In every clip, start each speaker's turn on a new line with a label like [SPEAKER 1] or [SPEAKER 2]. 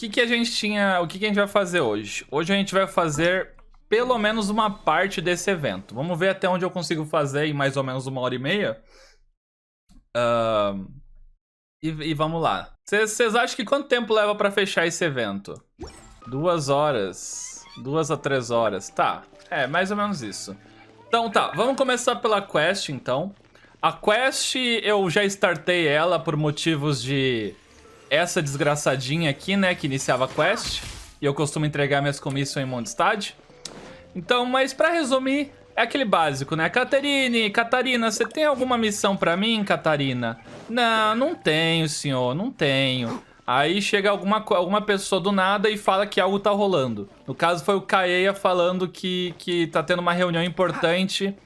[SPEAKER 1] que a gente tinha... O que a gente vai fazer hoje? Hoje a gente vai fazer pelo menos uma parte desse evento. Vamos ver até onde eu consigo fazer em mais ou menos 1h30. E vamos lá. Vocês acham que quanto tempo leva pra fechar esse evento? 2 horas. 2 a 3 horas. Tá. É, mais ou menos isso. Então tá, vamos começar pela quest então. A quest eu já startei ela por motivos de... Essa desgraçadinha aqui, né, que iniciava a quest. E eu costumo entregar minhas comissões em Mondstadt. Então, mas pra resumir, é aquele básico, né? Catarina, você tem alguma missão pra mim, Catarina? Não, não tenho, senhor, não tenho. Aí chega alguma pessoa do nada e fala que algo tá rolando. No caso foi o Kaeya falando que tá tendo uma reunião importante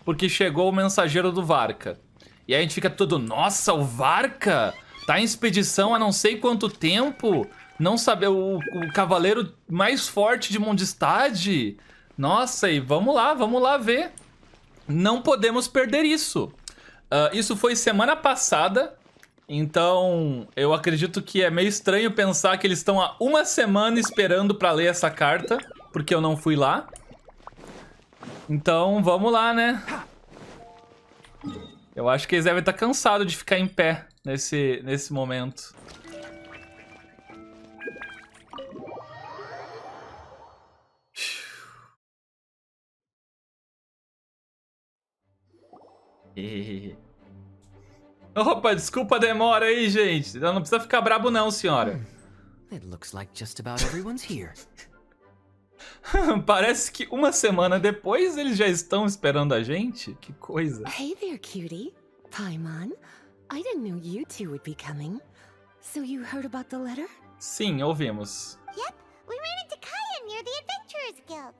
[SPEAKER 1] porque chegou o mensageiro do VARKA. E aí a gente fica todo, nossa, o VARKA tá em expedição há não sei quanto tempo? Não sabe, o cavaleiro mais forte de Mondstadt? Nossa, e vamos lá ver. Não podemos perder isso. Isso foi semana passada. Então, eu acredito que é meio estranho pensar que eles estão há 1 semana esperando pra ler essa carta. Porque eu não fui lá. Então, vamos lá, né? Eu acho que eles devem estar cansados de ficar em pé nesse momento. Opa, desculpa a demora aí, gente. Não precisa ficar brabo não, senhora.
[SPEAKER 2] It looks like just about everyone's here.
[SPEAKER 1] Parece que 1 semana depois eles já estão esperando a gente. Que coisa.
[SPEAKER 3] Hey there, cutie. Paimon. I didn't know you two would be coming. So you heard about the letter?
[SPEAKER 1] Sim, ouvimos.
[SPEAKER 4] Yep, we ran into Kaya near the Adventurers Guild.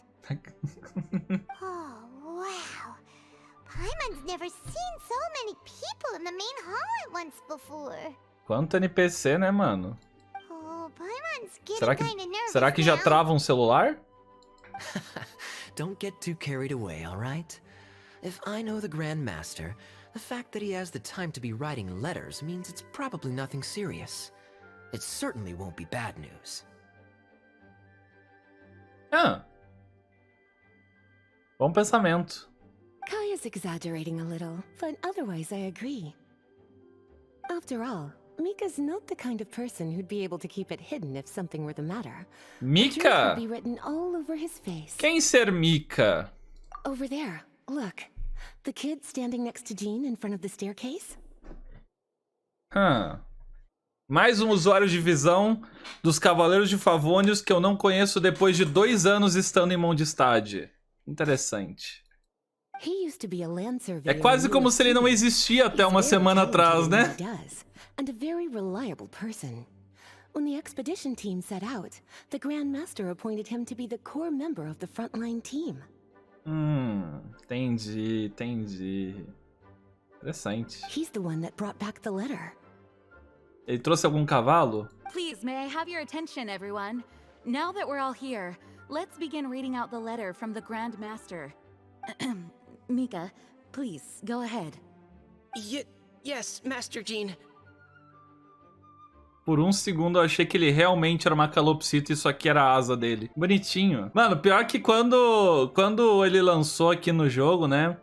[SPEAKER 4] Oh, wow. Paimon's never seen so many people in the main hall at once before.
[SPEAKER 1] Quanto NPC, né, mano?
[SPEAKER 4] Oh, Paimon's getting kinda nervous
[SPEAKER 1] Será que já
[SPEAKER 4] now.
[SPEAKER 1] trava um celular?
[SPEAKER 2] Don't get too carried away, alright? If I know the Grand Master, the fact that he has the time to be writing letters means it's probably nothing serious. It certainly won't be bad news.
[SPEAKER 1] Bom pensamento.
[SPEAKER 3] Kaya's exaggerating a little, but otherwise I agree. After all, Mika's not the kind of person who'd be able to keep it hidden if something were the matter. The truth
[SPEAKER 1] Mika?
[SPEAKER 3] would be written all over his face.
[SPEAKER 1] Quem ser Mika?
[SPEAKER 3] Over there, look. The kid standing next to Jean in front of the staircase?
[SPEAKER 1] Mais um usuário de visão dos Cavaleiros de Favônios que eu não conheço depois de 2 anos estando em Mondstadt. Interessante.
[SPEAKER 3] He used to be a land
[SPEAKER 1] É
[SPEAKER 3] surveyor
[SPEAKER 1] quase
[SPEAKER 3] in
[SPEAKER 1] como se ele não
[SPEAKER 3] New
[SPEAKER 1] existia até
[SPEAKER 3] He's
[SPEAKER 1] 1
[SPEAKER 3] very
[SPEAKER 1] semana atrás,
[SPEAKER 3] talented in
[SPEAKER 1] né?
[SPEAKER 3] what he does, and a very reliable person. When the expedition team set out, the Grand Master appointed him to be the core member of the frontline team.
[SPEAKER 1] Entendi. Interessante.
[SPEAKER 3] He's the one that brought back the letter.
[SPEAKER 1] Ele trouxe algum cavalo?
[SPEAKER 5] Please, may I have your attention, everyone? Now that we're all here, let's begin reading out the letter from the Grand Master. Mika, please, go ahead.
[SPEAKER 2] Yes, Master Jean.
[SPEAKER 1] Por um segundo eu achei que ele realmente era uma calopsita e isso aqui era a asa dele. Bonitinho. Mano, pior que quando ele lançou aqui no jogo, né?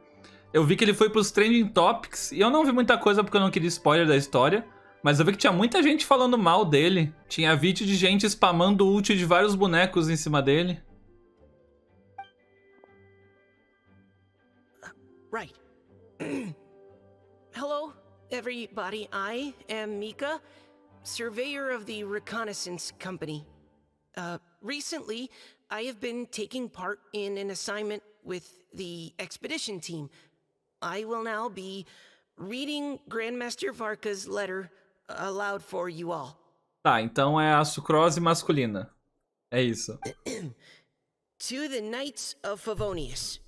[SPEAKER 1] Eu vi que ele foi pros Trending Topics e eu não vi muita coisa porque eu não queria spoiler da história. Mas eu vi que tinha muita gente falando mal dele. Tinha vídeo de gente spamando o ult de vários bonecos em cima dele.
[SPEAKER 6] Right. Hello, everybody. I am Mika, surveyor of the Reconnaissance Company. Recently, I have been taking part in an assignment with the expedition team. I will now be reading Grandmaster VARKA's letter aloud for you all.
[SPEAKER 1] Tá, então é a sucrose masculina. É isso.
[SPEAKER 6] To the Knights of Favonius.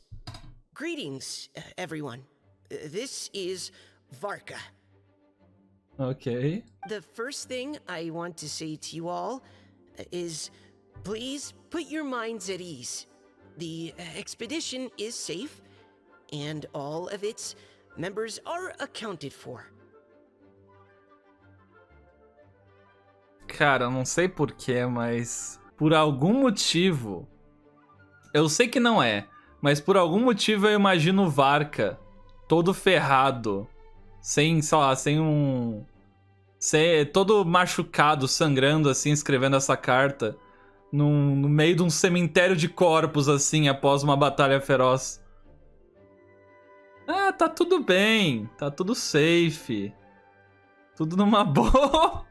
[SPEAKER 6] Greetings, everyone. This is VARKA.
[SPEAKER 1] Ok.
[SPEAKER 6] The first thing I want to say to you all is please put your minds at ease. The expedition is safe, and all of its members are accounted for.
[SPEAKER 1] Cara, não sei porquê, mas... Por algum motivo... Eu sei que não é, mas por algum motivo eu imagino o VARKA todo ferrado, sem, sei lá, todo machucado, sangrando assim, escrevendo essa carta no meio de um cemitério de corpos assim, após uma batalha feroz. Ah, tá tudo bem, tá tudo safe, tudo numa boa,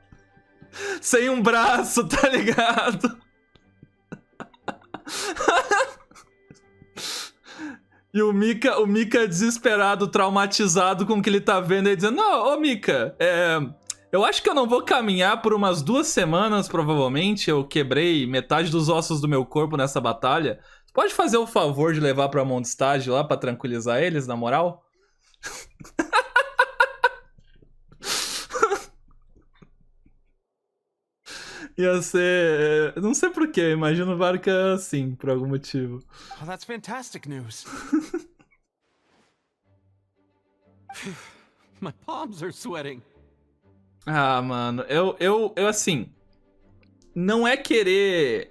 [SPEAKER 1] sem um braço, tá ligado? E o Mika desesperado, traumatizado com o que ele tá vendo, aí dizendo, não, ô Mika, eu acho que eu não vou caminhar por umas 2 semanas, provavelmente, eu quebrei metade dos ossos do meu corpo nessa batalha. Você pode fazer o favor de levar pra Mondstadt lá pra tranquilizar eles, na moral? Ia ser... Não sei porquê, eu imagino o VARKA assim, por algum motivo.
[SPEAKER 7] Oh, that's fantastic news. My palms are sweating.
[SPEAKER 1] Ah, mano, eu assim... Não é querer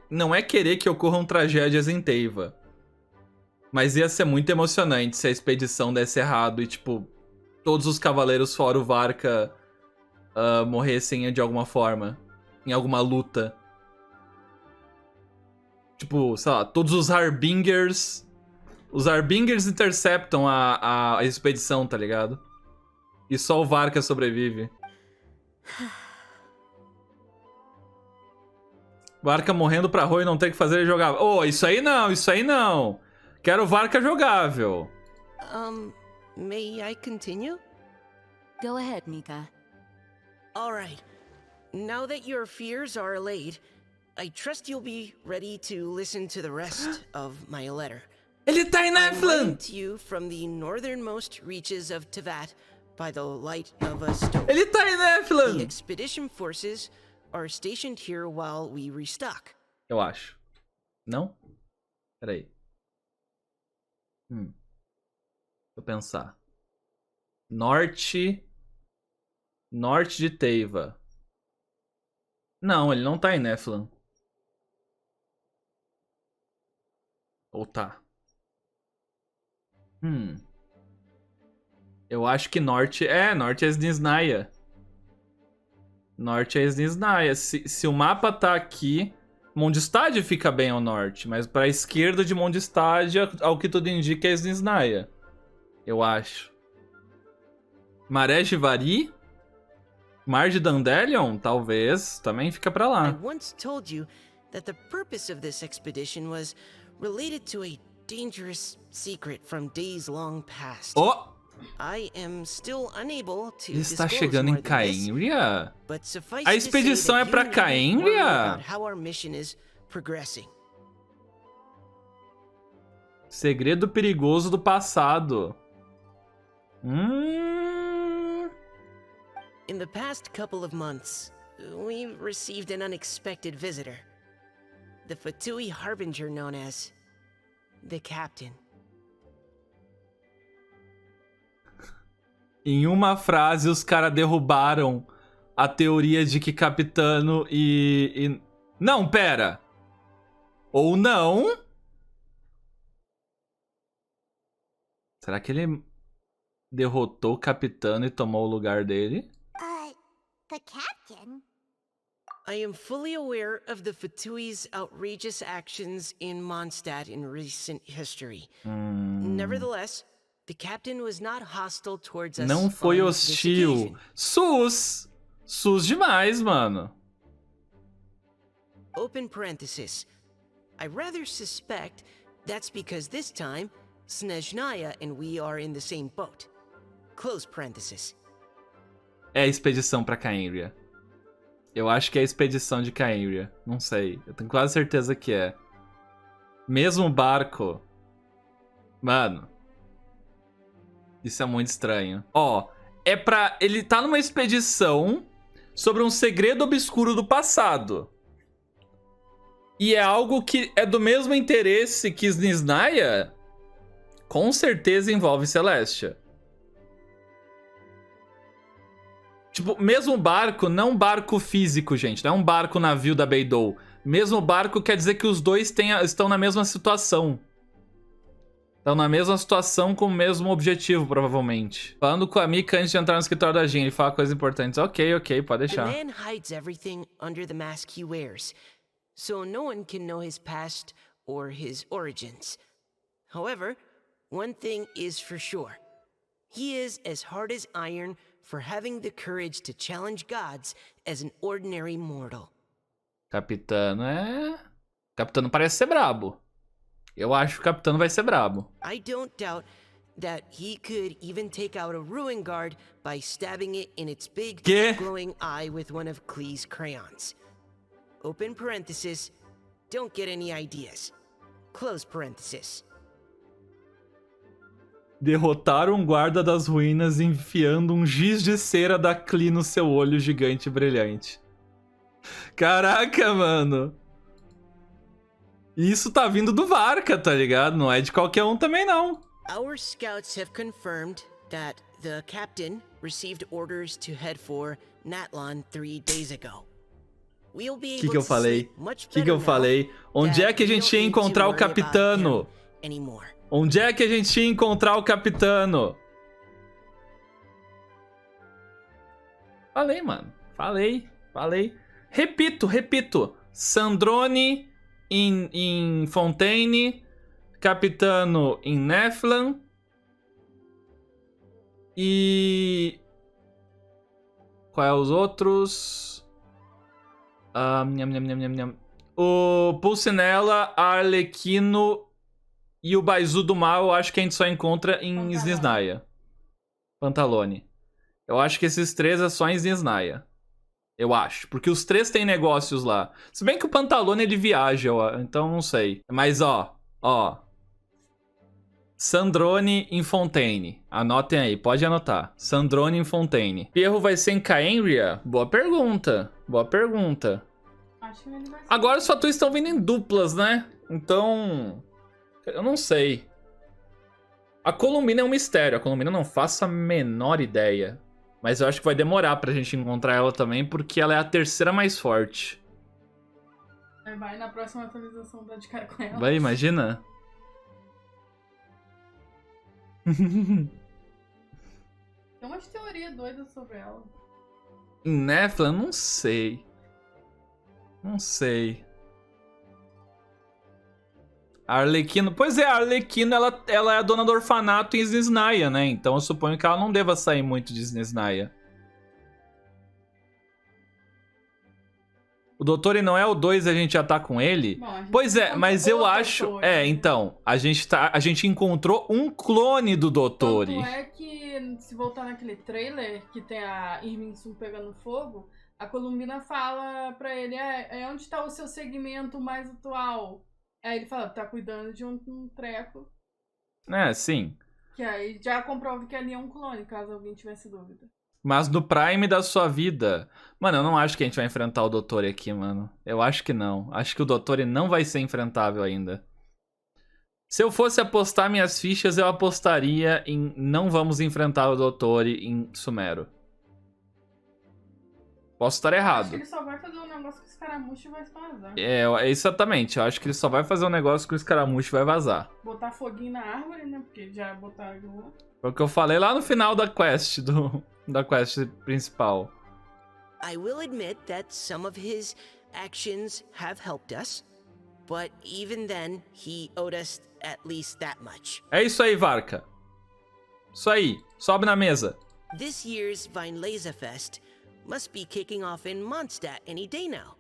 [SPEAKER 1] que ocorram tragédias em Teiva. Mas ia ser muito emocionante se a expedição desse errado e, tipo, todos os cavaleiros fora o VARKA morressem de alguma forma. Em alguma luta. Tipo, sei lá, todos os Harbingers... Os Harbingers interceptam a expedição, tá ligado? E só o VARKA sobrevive. VARKA morrendo pra Roy não ter que fazer ele jogável. Oh, isso aí não, isso aí não. Quero o VARKA jogável.
[SPEAKER 6] May I continue?
[SPEAKER 5] Go ahead, Mika.
[SPEAKER 6] All right. Now that your fears are allayed, I trust you'll be ready to listen to the rest of my letter.
[SPEAKER 1] Ele tá em
[SPEAKER 6] I'm writing
[SPEAKER 1] Neflin!
[SPEAKER 6] to you from the northernmost reaches of Tevat by the light of a stone.
[SPEAKER 1] Ele tá em
[SPEAKER 6] The
[SPEAKER 1] Neflin!
[SPEAKER 6] expedition forces are stationed here while we restock.
[SPEAKER 1] Eu acho. Não? Peraí. Deixa eu pensar. Norte de Teiva. Não, ele não tá em Neflin. Ou tá? Eu acho que norte é Snizhnaya. Norte é Snizhnaya. Se o mapa tá aqui, Mondstadt fica bem ao norte, mas pra esquerda de Mondstadt, ao que tudo indica, é Snizhnaya. Eu acho. Maré de Vari? Mar de Dandelion? Talvez. Também fica pra
[SPEAKER 6] I
[SPEAKER 1] lá.
[SPEAKER 6] once told you that the purpose of this expedition was related to a dangerous secret from days long past.
[SPEAKER 1] Oh!
[SPEAKER 6] I am still unable to
[SPEAKER 1] Ele está
[SPEAKER 6] disclose
[SPEAKER 1] chegando em
[SPEAKER 6] more than this,
[SPEAKER 1] Caemria?
[SPEAKER 6] but suffice
[SPEAKER 1] A
[SPEAKER 6] to say
[SPEAKER 1] expedição
[SPEAKER 6] that
[SPEAKER 1] é pra
[SPEAKER 6] you needn't worry
[SPEAKER 1] Caemria?
[SPEAKER 6] about how our mission is progressing.
[SPEAKER 1] Segredo perigoso do passado.
[SPEAKER 6] In the past couple of months, we received an unexpected visitor. The Fatui Harbinger known as the Captain.
[SPEAKER 1] Em uma frase, os caras derrubaram a teoria de que Capitano e... Não, pera! Ou não? Será que ele derrotou o Capitano e tomou o lugar dele?
[SPEAKER 4] The captain?
[SPEAKER 6] I am fully aware of the Fatui's outrageous actions in Mondstadt in recent history. Nevertheless, the captain was not hostile towards us.
[SPEAKER 1] Não foi
[SPEAKER 6] on this
[SPEAKER 1] hostil.
[SPEAKER 6] occasion.
[SPEAKER 1] Sus! Sus demais, mano.
[SPEAKER 6] Open parenthesis. I rather suspect that's because this time, Snezhnaya and we are in the same boat. Close parenthesis.
[SPEAKER 1] É a expedição pra Caemria. Eu acho que é a expedição de Caemria. Não sei. Eu tenho quase certeza que é. Mesmo barco. Mano. Isso é muito estranho. Ó, é pra... Ele tá numa expedição sobre um segredo obscuro do passado. E é algo que é do mesmo interesse que Snezhnaya. Com certeza envolve Celestia. Tipo, mesmo barco, não barco físico, gente. Não é um barco navio da Beidou. Mesmo barco quer dizer que os dois estão na mesma situação. Estão na mesma situação com o mesmo objetivo, provavelmente. Falando com a Mika antes de entrar no escritório da Jean, ele fala coisas importantes. Ok, pode
[SPEAKER 6] The
[SPEAKER 1] deixar.
[SPEAKER 6] man hides everything under the mask he wears, so no one can know his past or his origins. However, one thing is for sure. He is as hard as iron for having the courage to challenge gods as an ordinary mortal.
[SPEAKER 1] Capitano Capitano parece ser brabo. Eu acho que o Capitano vai ser brabo.
[SPEAKER 6] I don't doubt that he could even take out a ruin guard by stabbing it in its big glowing eye with one of Klee's crayons. Open parenthesis, don't get any ideas. Close parenthesis.
[SPEAKER 1] Derrotar um guarda das ruínas enfiando um giz de cera da Klee no seu olho gigante e brilhante. Caraca, mano. Isso tá vindo do VARKA, tá ligado? Não é de qualquer um também, não.
[SPEAKER 6] Our scouts have confirmed that the captain received orders to head for Natlan 3 days ago. We'll be able
[SPEAKER 1] Que eu falei?
[SPEAKER 6] to much
[SPEAKER 1] Que
[SPEAKER 6] better
[SPEAKER 1] eu falei?
[SPEAKER 6] now
[SPEAKER 1] Onde é
[SPEAKER 6] that
[SPEAKER 1] que a
[SPEAKER 6] we
[SPEAKER 1] gente
[SPEAKER 6] don't
[SPEAKER 1] ia
[SPEAKER 6] need to
[SPEAKER 1] encontrar o
[SPEAKER 6] worry about
[SPEAKER 1] Capitano?
[SPEAKER 6] him anymore.
[SPEAKER 1] Onde é que a gente ia encontrar o Capitano? Falei, mano. Falei. Repito. Sandrone em Fontaine. Capitano em Neflan. E... Qual é os outros? O Pulcinella, Arlequino e o Baizu do Mal, eu acho que a gente só encontra em Snezhnaya. Pantalone. Eu acho que esses três é só em Snezhnaya. Eu acho. Porque os três têm negócios lá. Se bem que o Pantalone ele viaja, então não sei. Mas ó. Sandrone em Fontaine. Anotem aí, pode anotar. Sandrone em Fontaine. Perro vai ser em Caenria? Boa pergunta.
[SPEAKER 8] Acho que ele vai ser.
[SPEAKER 1] Agora os fatores estão vindo em duplas, né? Então... eu não sei. A Columbina é um mistério. A Columbina eu não faço a menor ideia. Mas eu acho que vai demorar pra gente encontrar ela também, porque ela é a terceira mais forte.
[SPEAKER 8] Vai na próxima atualização dar de cara com ela.
[SPEAKER 1] Vai, imagina.
[SPEAKER 8] Tem umas teorias doidas sobre ela.
[SPEAKER 1] Em Nefla, não sei. A Arlequino... Pois é, a Arlequino, ela é a dona do orfanato em Snezhnaya, né? Então eu suponho que ela não deva sair muito de Snezhnaya. O Doutor não é o 2 e a gente já tá com ele?
[SPEAKER 8] Bom,
[SPEAKER 1] Pois é, mas eu acho...
[SPEAKER 8] Doutor,
[SPEAKER 1] então, a gente encontrou um clone do Doutor.
[SPEAKER 8] Tanto é que, se voltar naquele trailer que tem a Irminsun pegando fogo, a Columbina fala pra ele, onde tá o seu segmento mais atual? Aí ele fala, tá cuidando de um treco.
[SPEAKER 1] É, sim.
[SPEAKER 8] Que aí já comprova que ali é um clone, caso alguém tivesse dúvida.
[SPEAKER 1] Mas no prime da sua vida... Mano, eu não acho que a gente vai enfrentar o Doutor aqui, mano. Eu acho que não. Acho que o Doutor não vai ser enfrentável ainda. Se eu fosse apostar minhas fichas, eu apostaria em não vamos enfrentar o Doutor em Sumero. Posso estar errado.
[SPEAKER 8] Acho que ele só vai fazer um negócio com o escaramucho e vai vazar.
[SPEAKER 1] Exatamente. Eu acho que ele só vai fazer um negócio com o escaramucho e vai vazar.
[SPEAKER 8] Botar foguinho na árvore, né? Porque já botaram...
[SPEAKER 1] Foi o que eu falei lá no final da quest, da quest principal.
[SPEAKER 6] I will admit that some of his actions have helped us, but even then, he owed us at least that much.
[SPEAKER 1] É isso aí, VARKA. Isso aí. Sobe na mesa.
[SPEAKER 6] This year's Vinelaza Fest must be kicking off in Mondstadt any day now.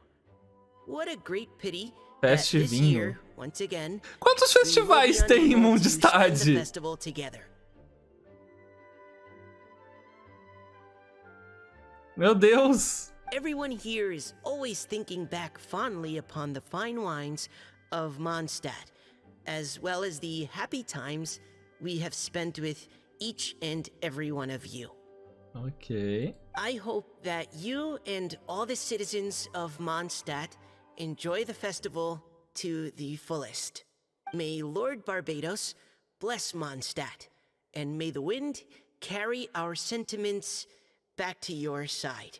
[SPEAKER 6] What a great pity that
[SPEAKER 1] Feste
[SPEAKER 6] this
[SPEAKER 1] vinho.
[SPEAKER 6] year, once again,
[SPEAKER 1] Quantos
[SPEAKER 6] we will
[SPEAKER 1] festivais
[SPEAKER 6] be
[SPEAKER 1] tem em
[SPEAKER 6] unable to spend the
[SPEAKER 1] Mondstadt?
[SPEAKER 6] festival together.
[SPEAKER 1] Meu Deus.
[SPEAKER 6] Everyone here is always thinking back fondly upon the fine wines of Mondstadt, as well as the happy times we have spent with each and every one of you.
[SPEAKER 1] Ok.
[SPEAKER 6] I hope that you and all the citizens of Mondstadt enjoy the festival to the fullest. May Lord Barbados bless Mondstadt, and may the wind carry our sentiments back to your side.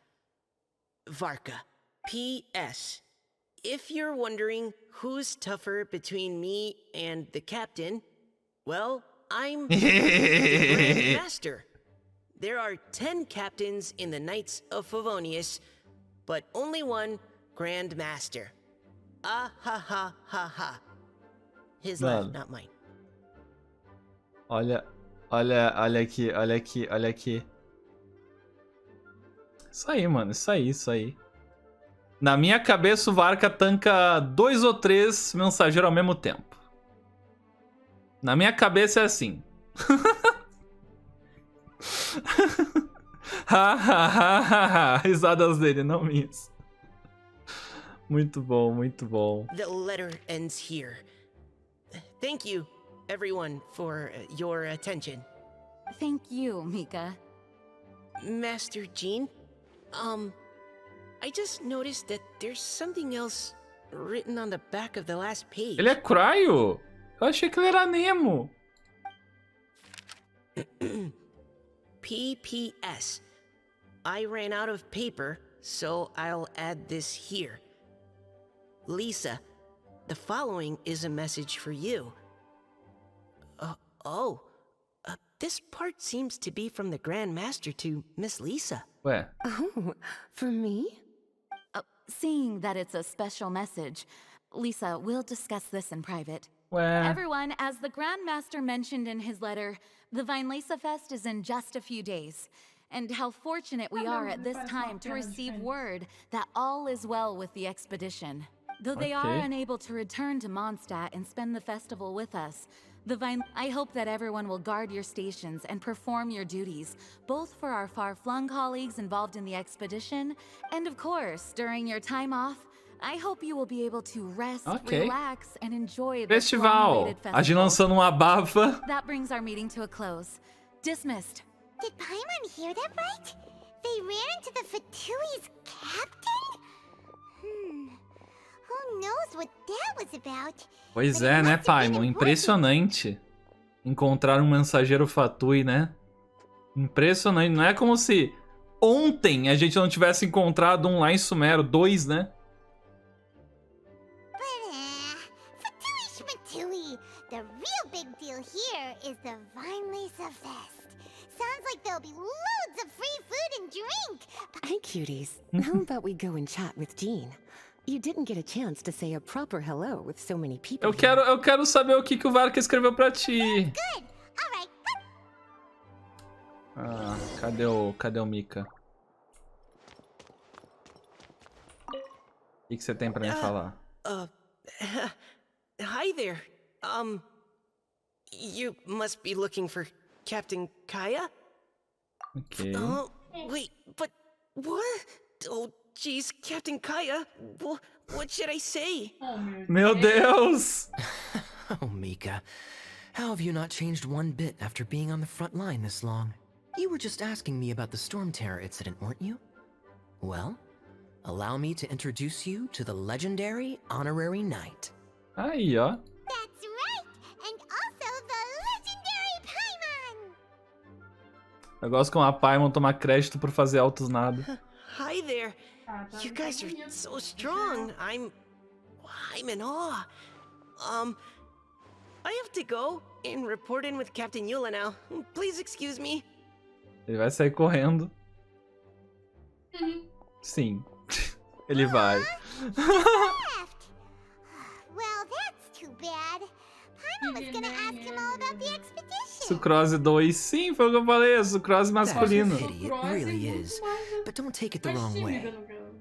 [SPEAKER 6] VARKA. P.S. If you're wondering who's tougher between me and the captain, well, I'm the Grand Master. There are 10 captains in the Knights of Favonius, but only one Grand Master. Ah ha ha ha ha. His laugh, not mine.
[SPEAKER 1] Olha aqui. Isso aí, mano, isso aí. Na minha cabeça, o VARKA tanca 2 ou 3 mensageiros ao mesmo tempo. Na minha cabeça é assim. Risadas dele, não minhas. Muito bom, muito bom.
[SPEAKER 6] The letter ends here. Thank you, everyone, for your attention.
[SPEAKER 5] Thank you, Mika.
[SPEAKER 6] Master Jean, I just noticed that there's something else written on the back of the last page.
[SPEAKER 1] Ele é Cryo? Eu achei que ele era Nemo.
[SPEAKER 6] P.P.S. I ran out of paper, so I'll add this here. Lisa, the following is a message for you. This part seems to be from the Grand Master to Miss Lisa.
[SPEAKER 1] Ué.
[SPEAKER 3] Oh, for me?
[SPEAKER 5] Seeing that it's a special message, Lisa, we'll discuss this in private.
[SPEAKER 1] Ué.
[SPEAKER 5] Everyone, as the Grand Master mentioned in his letter, the Vinelesa Fest is in just a few days. And how fortunate we are at this time to receive word that all is well with the expedition. Though they are unable to return to Mondstadt and spend the festival with us, I hope that everyone will guard your stations and perform your duties, both for our far-flung colleagues involved in the expedition, and of course, during your time off, I hope you will be able to rest, relax, and enjoy the
[SPEAKER 1] festival. A gente lançando uma abafa.
[SPEAKER 5] That brings our meeting to a close. Dismissed.
[SPEAKER 4] Did Paimon hear that right? They ran into the Fatui's captain? Who knows what that was about?
[SPEAKER 1] Pois é, né, Paimon? Impressionante. Encontrar um mensageiro Fatui, né? Impressionante. Não é como se ontem a gente não tivesse encontrado um lá em Sumero. 2, né?
[SPEAKER 4] Fatui Schmatui. The real big deal here is the Vinelesa Fest. Sounds like there'll be loads of free food and drink.
[SPEAKER 3] Hey, cuties. How about we go and chat with Jean? You didn't get a chance to say a proper hello with so many people.
[SPEAKER 1] Eu quero saber o que o VARKA escreveu pra ti.
[SPEAKER 4] Good. All right.
[SPEAKER 1] Ah, cadê o Mika? O que você tem pra me falar?
[SPEAKER 6] Hi there. You must be looking for Captain Kaya?
[SPEAKER 1] Ok.
[SPEAKER 6] Oh, wait, but what? Oh, jeez, Captain Kaya. What should I say?
[SPEAKER 1] Meu Deus!
[SPEAKER 2] Oh, Mika. How have you not changed one bit after being on the front line this long? You were just asking me about the Storm Terror incident, weren't you? Well, allow me to introduce you to the legendary Honorary Knight.
[SPEAKER 1] Aí, ó.
[SPEAKER 4] That's right. And also the legendary Paimon.
[SPEAKER 1] Eu gosto como a Paimon toma crédito por fazer altos nada.
[SPEAKER 6] Hi there. You guys are so strong. I'm in awe. I have to go and report in with Captain Eula now. Please excuse me.
[SPEAKER 1] Ele vai sair correndo. Sim. Ele vai.
[SPEAKER 4] Left. Well, that's too bad. Paimon was gonna ask him all about the expedition.
[SPEAKER 1] Sucrose 2. Sim, foi o que eu falei. Sucrose masculino.
[SPEAKER 2] That's a pity, it really is. But don't take it the wrong way.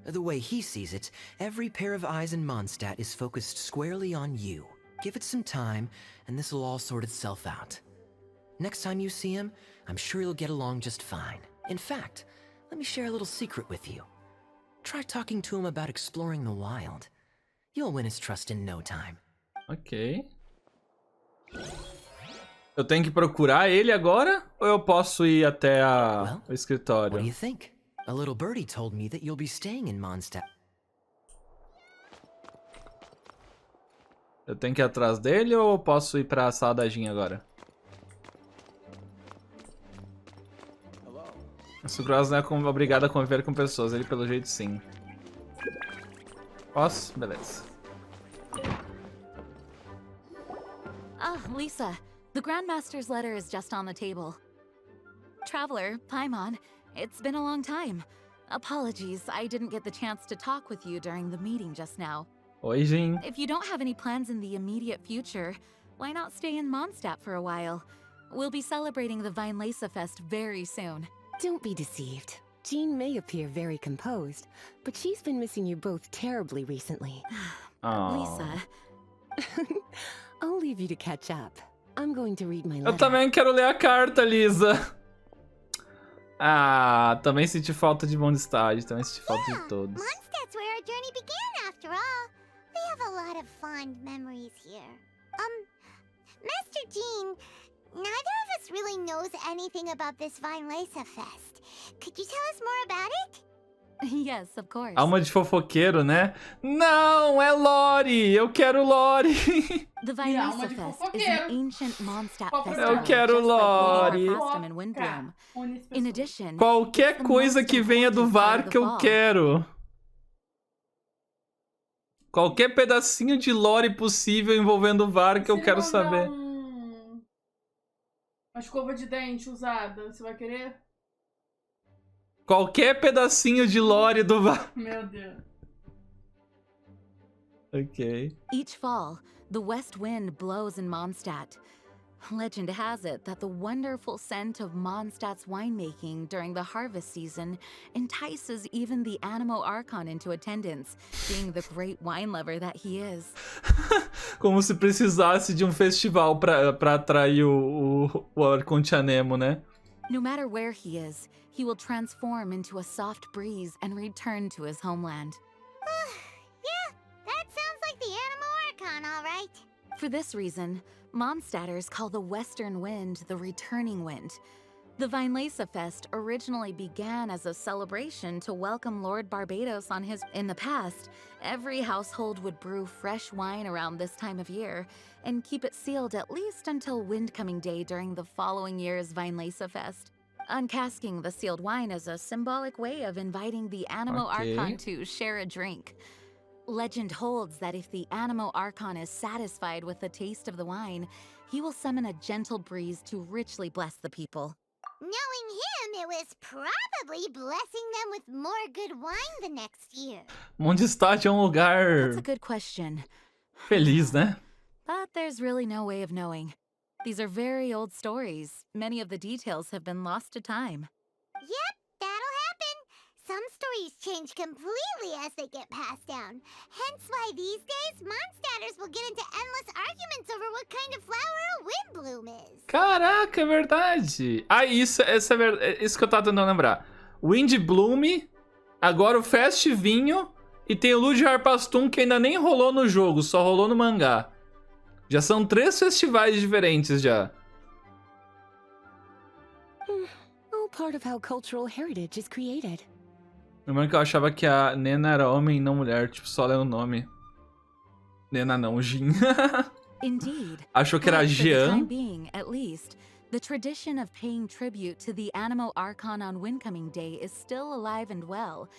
[SPEAKER 2] The way he sees it, every pair of eyes in Mondstadt is focused squarely on you. Give it some time, and this will all sort itself out. Next time you see him, I'm sure you'll get along just fine. In fact, let me share a little secret with you. Try talking to him about exploring the wild. You'll win his trust in no time.
[SPEAKER 1] Ok. Eu tenho que procurar ele agora? Ou eu posso ir até o escritório?
[SPEAKER 2] What do you think? A little birdie told me that you'll be staying in Mondstadt.
[SPEAKER 1] Eu tenho que ir atrás dele ou eu posso ir pra sala da Jean agora? A Sucrose não é obrigada a conviver com pessoas, ele pelo jeito sim. Posso? Beleza.
[SPEAKER 5] Ah, Lisa, the Grandmaster's letter is just on the table. Traveler, Paimon, it's been a long time. Apologies, I didn't get the chance to talk with you during the meeting just now.
[SPEAKER 1] Oi, Jin.
[SPEAKER 5] If you don't have any plans in the immediate future, why not stay in Mondstadt for a while? We'll be celebrating the Weinlese Fest very soon.
[SPEAKER 3] Don't be deceived. Jean may appear very composed, but she's been missing you both terribly recently.
[SPEAKER 5] Lisa.
[SPEAKER 3] I'll leave you to catch up. I'm going to read my letter.
[SPEAKER 1] Eu também quero ler a carta, Lisa. Ah, também senti falta de Mondstadt, também senti falta de todos.
[SPEAKER 4] Mondstadt's where our journey began, after all. We have a lot of fond memories here. Master Jean, neither of us really knows anything about this Weinlese Fest. Could you tell us more about it?
[SPEAKER 5] Yes, of course.
[SPEAKER 1] Alma de fofoqueiro, né? Não, é Lore! Eu quero Lore!
[SPEAKER 5] The Weinlese Fest is an ancient Mondstadt festival.
[SPEAKER 1] Eu quero Lore!
[SPEAKER 5] In addition,
[SPEAKER 1] Qualquer coisa que venha do VARKA eu quero. Qualquer pedacinho de lore possível envolvendo o VARKA eu quero saber.
[SPEAKER 8] Uma escova de dente usada, você vai querer?
[SPEAKER 1] Qualquer pedacinho de lore do VARKA.
[SPEAKER 8] Meu Deus.
[SPEAKER 1] Ok.
[SPEAKER 5] Each fall, the west wind blows in Mondstadt. Legend has it that the wonderful scent of Mondstadt's winemaking during the harvest season entices even the Animo Archon into attendance, being the great wine lover that he is.
[SPEAKER 1] Como se precisasse de festival pra atrair o Arconte Anemo, né?
[SPEAKER 5] No matter where he is, he will transform into a soft breeze and return to his homeland.
[SPEAKER 4] Yeah, that sounds like the Animo Archon, all right.
[SPEAKER 5] For this reason, Mondstadters call the western wind the returning wind. The Weinlese Fest originally began as a celebration to welcome Lord Barbados on his... In the past, every household would brew fresh wine around this time of year and keep it sealed at least until Windcoming Day during the following year's Weinlese Fest. Uncasking the sealed wine is a symbolic way of inviting the Animo Archon to share a drink. Legend holds that if the Animo Archon is satisfied with the taste of the wine, he will summon a gentle breeze to richly bless the people.
[SPEAKER 4] Knowing him, it was probably blessing them with more good wine the next year.
[SPEAKER 1] Mondstadt é lugar...
[SPEAKER 5] That's a good question.
[SPEAKER 1] Feliz, né?
[SPEAKER 5] But there's really no way of knowing. These are very old stories. Many of the details have been lost to time.
[SPEAKER 4] Yep, that'll happen. Some stories change completely as they get passed down. Hence why these days, Mondstadters will get into endless arguments over what kind of flower a windbloom is.
[SPEAKER 1] Caraca, é verdade. Ah, isso que eu tava tentando lembrar. Windbloom, agora o Fest Vinho e tem o Lud Harpastum que ainda nem rolou no jogo, só rolou no mangá. Já são 3 festivais diferentes já.
[SPEAKER 3] All part of how cultural heritage is created.
[SPEAKER 1] Lembrando que eu achava que a Nena era homem e não mulher, tipo, só lendo o nome. Nena não, Jin.
[SPEAKER 5] Indeed.
[SPEAKER 1] Achou que era Jean.
[SPEAKER 5] Being, at least, the tradition of paying tribute to the Animo Archon on Windcoming Day is still alive and well,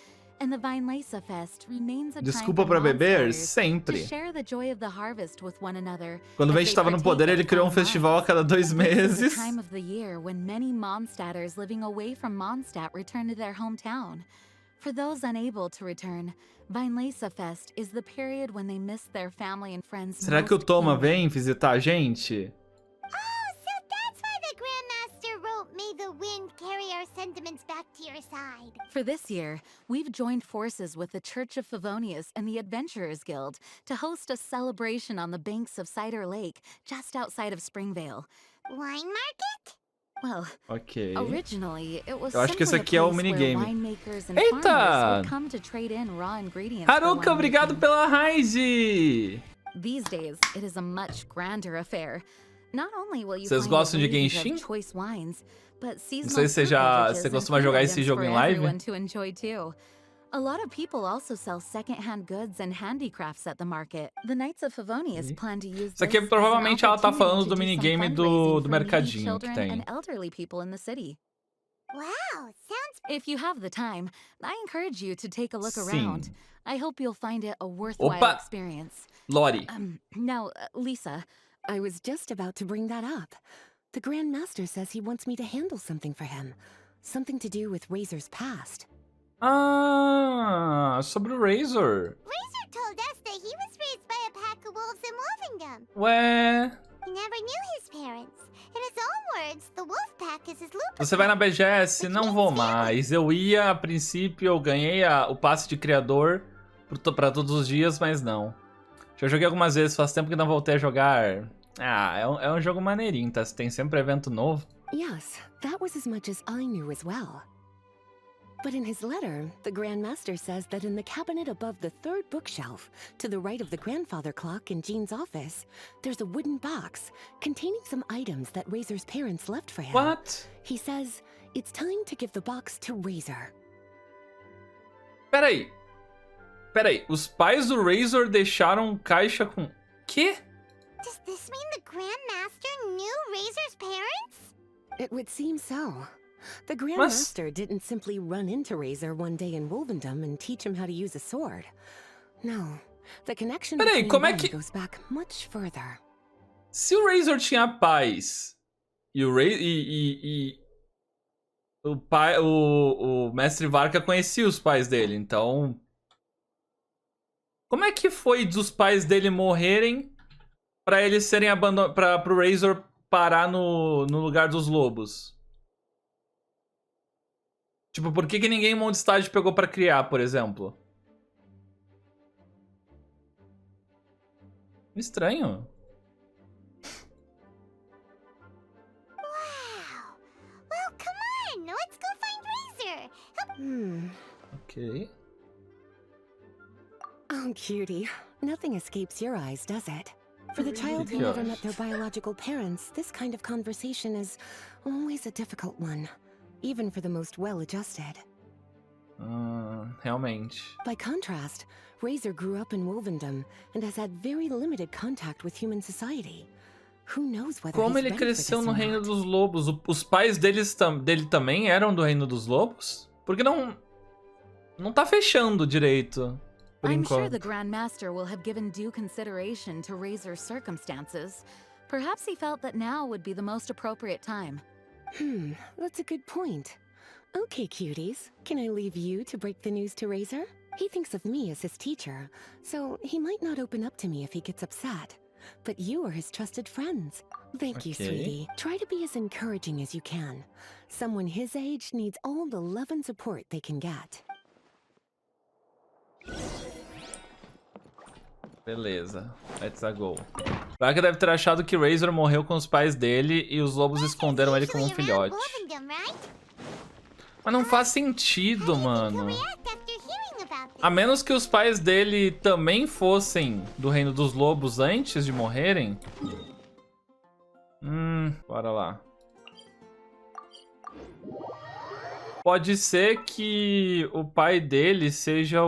[SPEAKER 5] and the Weinlese Fest remains a
[SPEAKER 1] Desculpa
[SPEAKER 5] time
[SPEAKER 1] pra
[SPEAKER 5] for
[SPEAKER 1] beber?
[SPEAKER 5] Mondstadters
[SPEAKER 1] Sempre.
[SPEAKER 5] to share the joy of the harvest with one another.
[SPEAKER 1] Quando o Vente estava no poder, ele criou festival a cada 2 meses.
[SPEAKER 5] It's the time of the year when many Mondstadters living away from Mondstadt return to their hometown. For those unable to return, Weinlese Fest is the period when they miss their family and friends.
[SPEAKER 1] Será que o Toma vem visitar a gente?
[SPEAKER 4] Oh, so that's why the Grandmaster wrote, "May the wind carry our sentiments back to your side."
[SPEAKER 5] For this year, we've joined forces with the Church of Favonius and the Adventurers Guild to host a celebration on the banks of Cider Lake, just outside of Springvale.
[SPEAKER 4] Wine market?
[SPEAKER 5] Well,
[SPEAKER 1] Ok.
[SPEAKER 5] originally it was
[SPEAKER 1] Eu acho que esse
[SPEAKER 5] simply
[SPEAKER 1] aqui é
[SPEAKER 5] a
[SPEAKER 1] o
[SPEAKER 5] place where
[SPEAKER 1] minigame.
[SPEAKER 5] winemakers and
[SPEAKER 1] Eita!
[SPEAKER 5] farmers would come to trade in raw ingredients for
[SPEAKER 1] Haruka, obrigado
[SPEAKER 5] winemaking.
[SPEAKER 1] pela raid!
[SPEAKER 5] These days, it is a much grander affair. Not only will you
[SPEAKER 1] Vocês
[SPEAKER 5] find
[SPEAKER 1] gostam
[SPEAKER 5] a
[SPEAKER 1] de
[SPEAKER 5] range
[SPEAKER 1] Genshin?
[SPEAKER 5] of choice wines, but seasonal
[SPEAKER 1] sei se você costuma jogar esse jogo em live.
[SPEAKER 5] To enjoy too. A lot of people also sell second-hand goods and handicrafts at the market. The Knights of Favonius plan to use
[SPEAKER 1] Isso aqui
[SPEAKER 5] this
[SPEAKER 1] provavelmente
[SPEAKER 5] as an
[SPEAKER 1] ela tá falando
[SPEAKER 5] opportunity
[SPEAKER 1] do
[SPEAKER 5] to do some
[SPEAKER 1] minigame
[SPEAKER 5] fundraising
[SPEAKER 1] do
[SPEAKER 5] for needy
[SPEAKER 1] mercadinho que
[SPEAKER 5] children
[SPEAKER 1] tem.
[SPEAKER 5] and elderly people in the city.
[SPEAKER 4] Wow, sounds
[SPEAKER 5] If you have the time, I encourage you to take a look
[SPEAKER 1] Sim.
[SPEAKER 5] around. I hope you'll find it a worthwhile
[SPEAKER 1] Opa!
[SPEAKER 5] experience.
[SPEAKER 1] Lori.
[SPEAKER 5] Now, Lisa,
[SPEAKER 3] I was just about to bring that up. The Grand Master says he wants me to handle something for him. Something to do with Razor's past.
[SPEAKER 1] Ah, sobre o Razor.
[SPEAKER 4] Razor told us that he was raised by a pack of wolves in Wolvendom.
[SPEAKER 1] Ué...
[SPEAKER 4] He never knew his parents. In his own words, the wolf pack is his loop.
[SPEAKER 1] Você vai na BGS? Não vou mais. Eu ia, a princípio, eu ganhei o passe de criador pra todos os dias, mas não. Já joguei algumas vezes, faz tempo que não voltei a jogar. Ah, é um jogo maneirinho, tá? Tem sempre evento novo.
[SPEAKER 3] Yes, that was as much as I knew as well. But in his letter, the Grand Master says that in the cabinet above the third bookshelf, to the right of the grandfather clock in Jean's office, there's a wooden box containing some items that Razor's parents left for him.
[SPEAKER 1] What?
[SPEAKER 3] He says it's time to give the box to Razor.
[SPEAKER 1] Peraí. Os pais do Razor deixaram caixa com... Quê?
[SPEAKER 4] Does this mean the Grand Master knew Razor's parents?
[SPEAKER 3] It would seem so. The Grand
[SPEAKER 1] Mas...
[SPEAKER 3] Master didn't simply run into Razor one day in Wolvendom and teach him how to use a sword. No, the connection
[SPEAKER 1] Peraí,
[SPEAKER 3] between
[SPEAKER 1] como é
[SPEAKER 3] them
[SPEAKER 1] que...
[SPEAKER 3] goes back much further.
[SPEAKER 1] Se o Razor tinha pais e o pai, o mestre Varka conhecia os pais dele, então como é que foi dos pais dele morrerem pra eles serem abandonados, pro Razor parar no lugar dos lobos? Tipo, por que ninguém em Mondstadt pegou pra criar, por exemplo? Estranho.
[SPEAKER 4] Wow. Well, come on. Let's go find Razor.
[SPEAKER 1] Ok.
[SPEAKER 3] Oh, cutie. Nothing escapes your eyes, does it? For the child who never met their biological parents, this kind of conversation is always a difficult one. Even for the most well-adjusted.
[SPEAKER 1] Realmente.
[SPEAKER 3] By contrast, Razor grew up in Wolvendom and has had very limited contact with human society. Who knows whether
[SPEAKER 1] Como
[SPEAKER 3] he's
[SPEAKER 1] ele
[SPEAKER 3] ready for
[SPEAKER 1] cresceu
[SPEAKER 3] this
[SPEAKER 1] no
[SPEAKER 3] or
[SPEAKER 1] Reino
[SPEAKER 3] not.
[SPEAKER 1] dos Lobos? Os pais dele também eram do Reino dos Lobos? Porque não tá fechando direito. Por
[SPEAKER 5] I'm sure
[SPEAKER 1] enquanto.
[SPEAKER 5] the Grand Master will have given due consideration to Razor's circumstances. Perhaps he felt that now would be the most appropriate time.
[SPEAKER 3] That's a good point. Okay, cuties, can I leave you to break the news to Razor? He thinks of me as his teacher, so he might not open up to me if he gets upset. But you are his trusted friends. Thank you, sweetie. Try to be as encouraging as you can. Someone his age needs all the love and support they can get.
[SPEAKER 1] Beleza, let's go. Varka deve ter achado que Razor morreu com os pais dele e os lobos esconderam ele como um filhote. Mas não faz sentido, mano. A menos que os pais dele também fossem do Reino dos Lobos antes de morrerem. Bora lá. Pode ser que o pai dele seja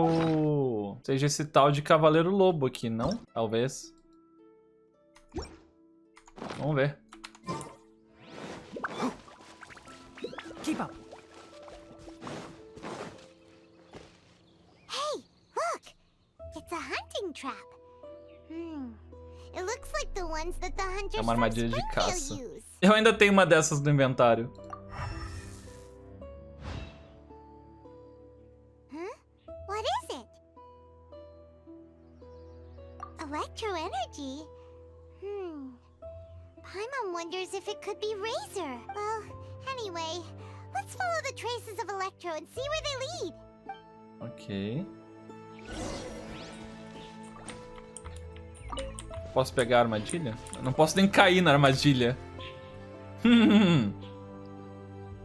[SPEAKER 1] esse tal de Cavaleiro Lobo aqui, não? Talvez. Vamos ver.
[SPEAKER 2] Keep up.
[SPEAKER 4] Hey, look! It's a hunting trap. It looks like the ones that the hunters
[SPEAKER 1] É uma armadilha de
[SPEAKER 4] from
[SPEAKER 1] caça.
[SPEAKER 4] Springdale use.
[SPEAKER 1] Eu ainda tenho uma dessas no inventário.
[SPEAKER 4] What is it? Electro energy? Paimon wonders if it could be Razor. Well, anyway, let's follow the traces of Electro and see where they lead.
[SPEAKER 1] Ok. Posso pegar a armadilha? Eu não posso nem cair na armadilha.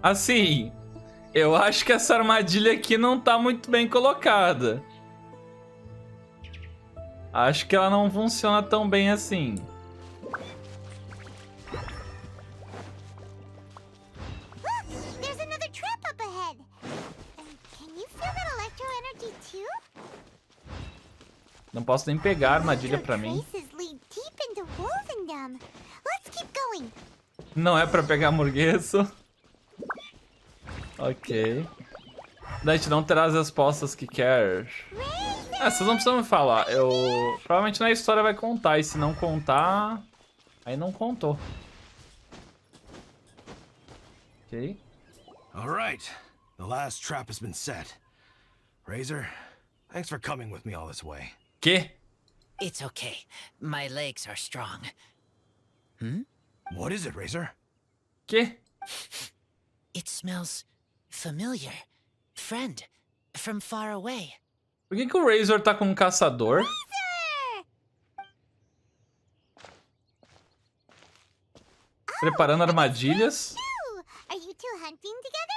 [SPEAKER 1] Assim, eu acho que essa armadilha aqui não tá muito bem colocada. Acho que ela não funciona tão bem assim.
[SPEAKER 4] Look, there's another trap up ahead. Can you feel that Electro energy too?
[SPEAKER 1] Não posso nem pegar a armadilha pra mim.
[SPEAKER 4] Traces lead deep into Wolvendom. Let's keep going.
[SPEAKER 1] Não é pra pegar morgueço. Ok. Dante não terá as respostas que quer. Vocês não precisam me falar. Provavelmente na história vai contar. E se não contar... Aí não contou. Ok.
[SPEAKER 9] All right. The last trap has been set. Razor, thanks for coming with me all this way.
[SPEAKER 1] Que?
[SPEAKER 2] It's okay. My legs are strong.
[SPEAKER 9] What is it, Razor?
[SPEAKER 1] Que?
[SPEAKER 2] It smells familiar. Friend, from far away.
[SPEAKER 1] Por que o Razor tá com um caçador? Preparando armadilhas.
[SPEAKER 4] Are you two hunting together?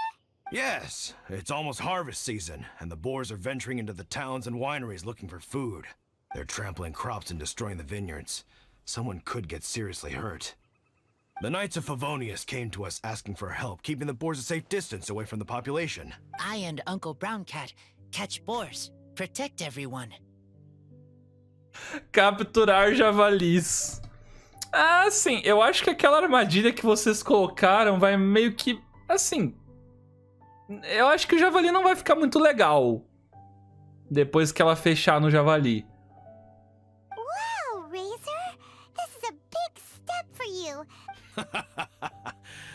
[SPEAKER 9] Yes, it's almost harvest season, and the boars are venturing into the towns and wineries looking for food. They're trampling crops and destroying the vineyards. Someone could get seriously hurt. The Knights of Favonius came to us asking for help, keeping the boars a safe distance away from the population.
[SPEAKER 2] I and Uncle Brown Cat catch boars, protect everyone.
[SPEAKER 1] Capturar javalis. Ah, sim. Eu acho que aquela armadilha que vocês colocaram vai meio que... Assim... Eu acho que o javali não vai ficar muito legal. Depois que ela fechar no javali.
[SPEAKER 4] Wow, Razor! This is a big step for you.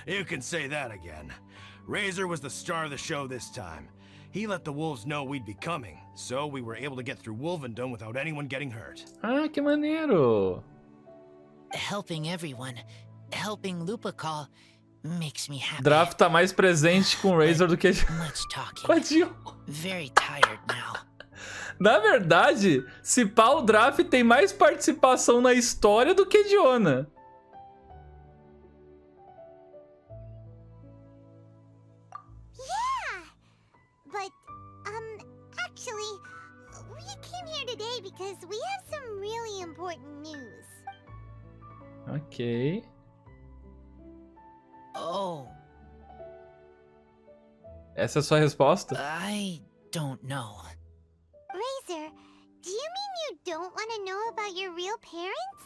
[SPEAKER 9] You can say that again. Razor was the star of the show this time. He let the wolves know we'd be coming, so we were able to get through Wolvendom without anyone getting hurt.
[SPEAKER 1] Ah, que maneiro.
[SPEAKER 2] Helping everyone, helping Lupercal makes me happy.
[SPEAKER 1] Draft tá mais presente com o Razor do que
[SPEAKER 2] Much talking.
[SPEAKER 1] com a Dion.
[SPEAKER 2] Very tired now.
[SPEAKER 1] Na verdade, se pá, o Draft tem mais participação na história do que Diona.
[SPEAKER 4] Yeah! But, actually, we came here today because we have some really important news.
[SPEAKER 1] Ok.
[SPEAKER 2] Oh,
[SPEAKER 1] Essa é a sua resposta?
[SPEAKER 2] I don't know.
[SPEAKER 4] Razor, do you mean you don't want to know about your real parents?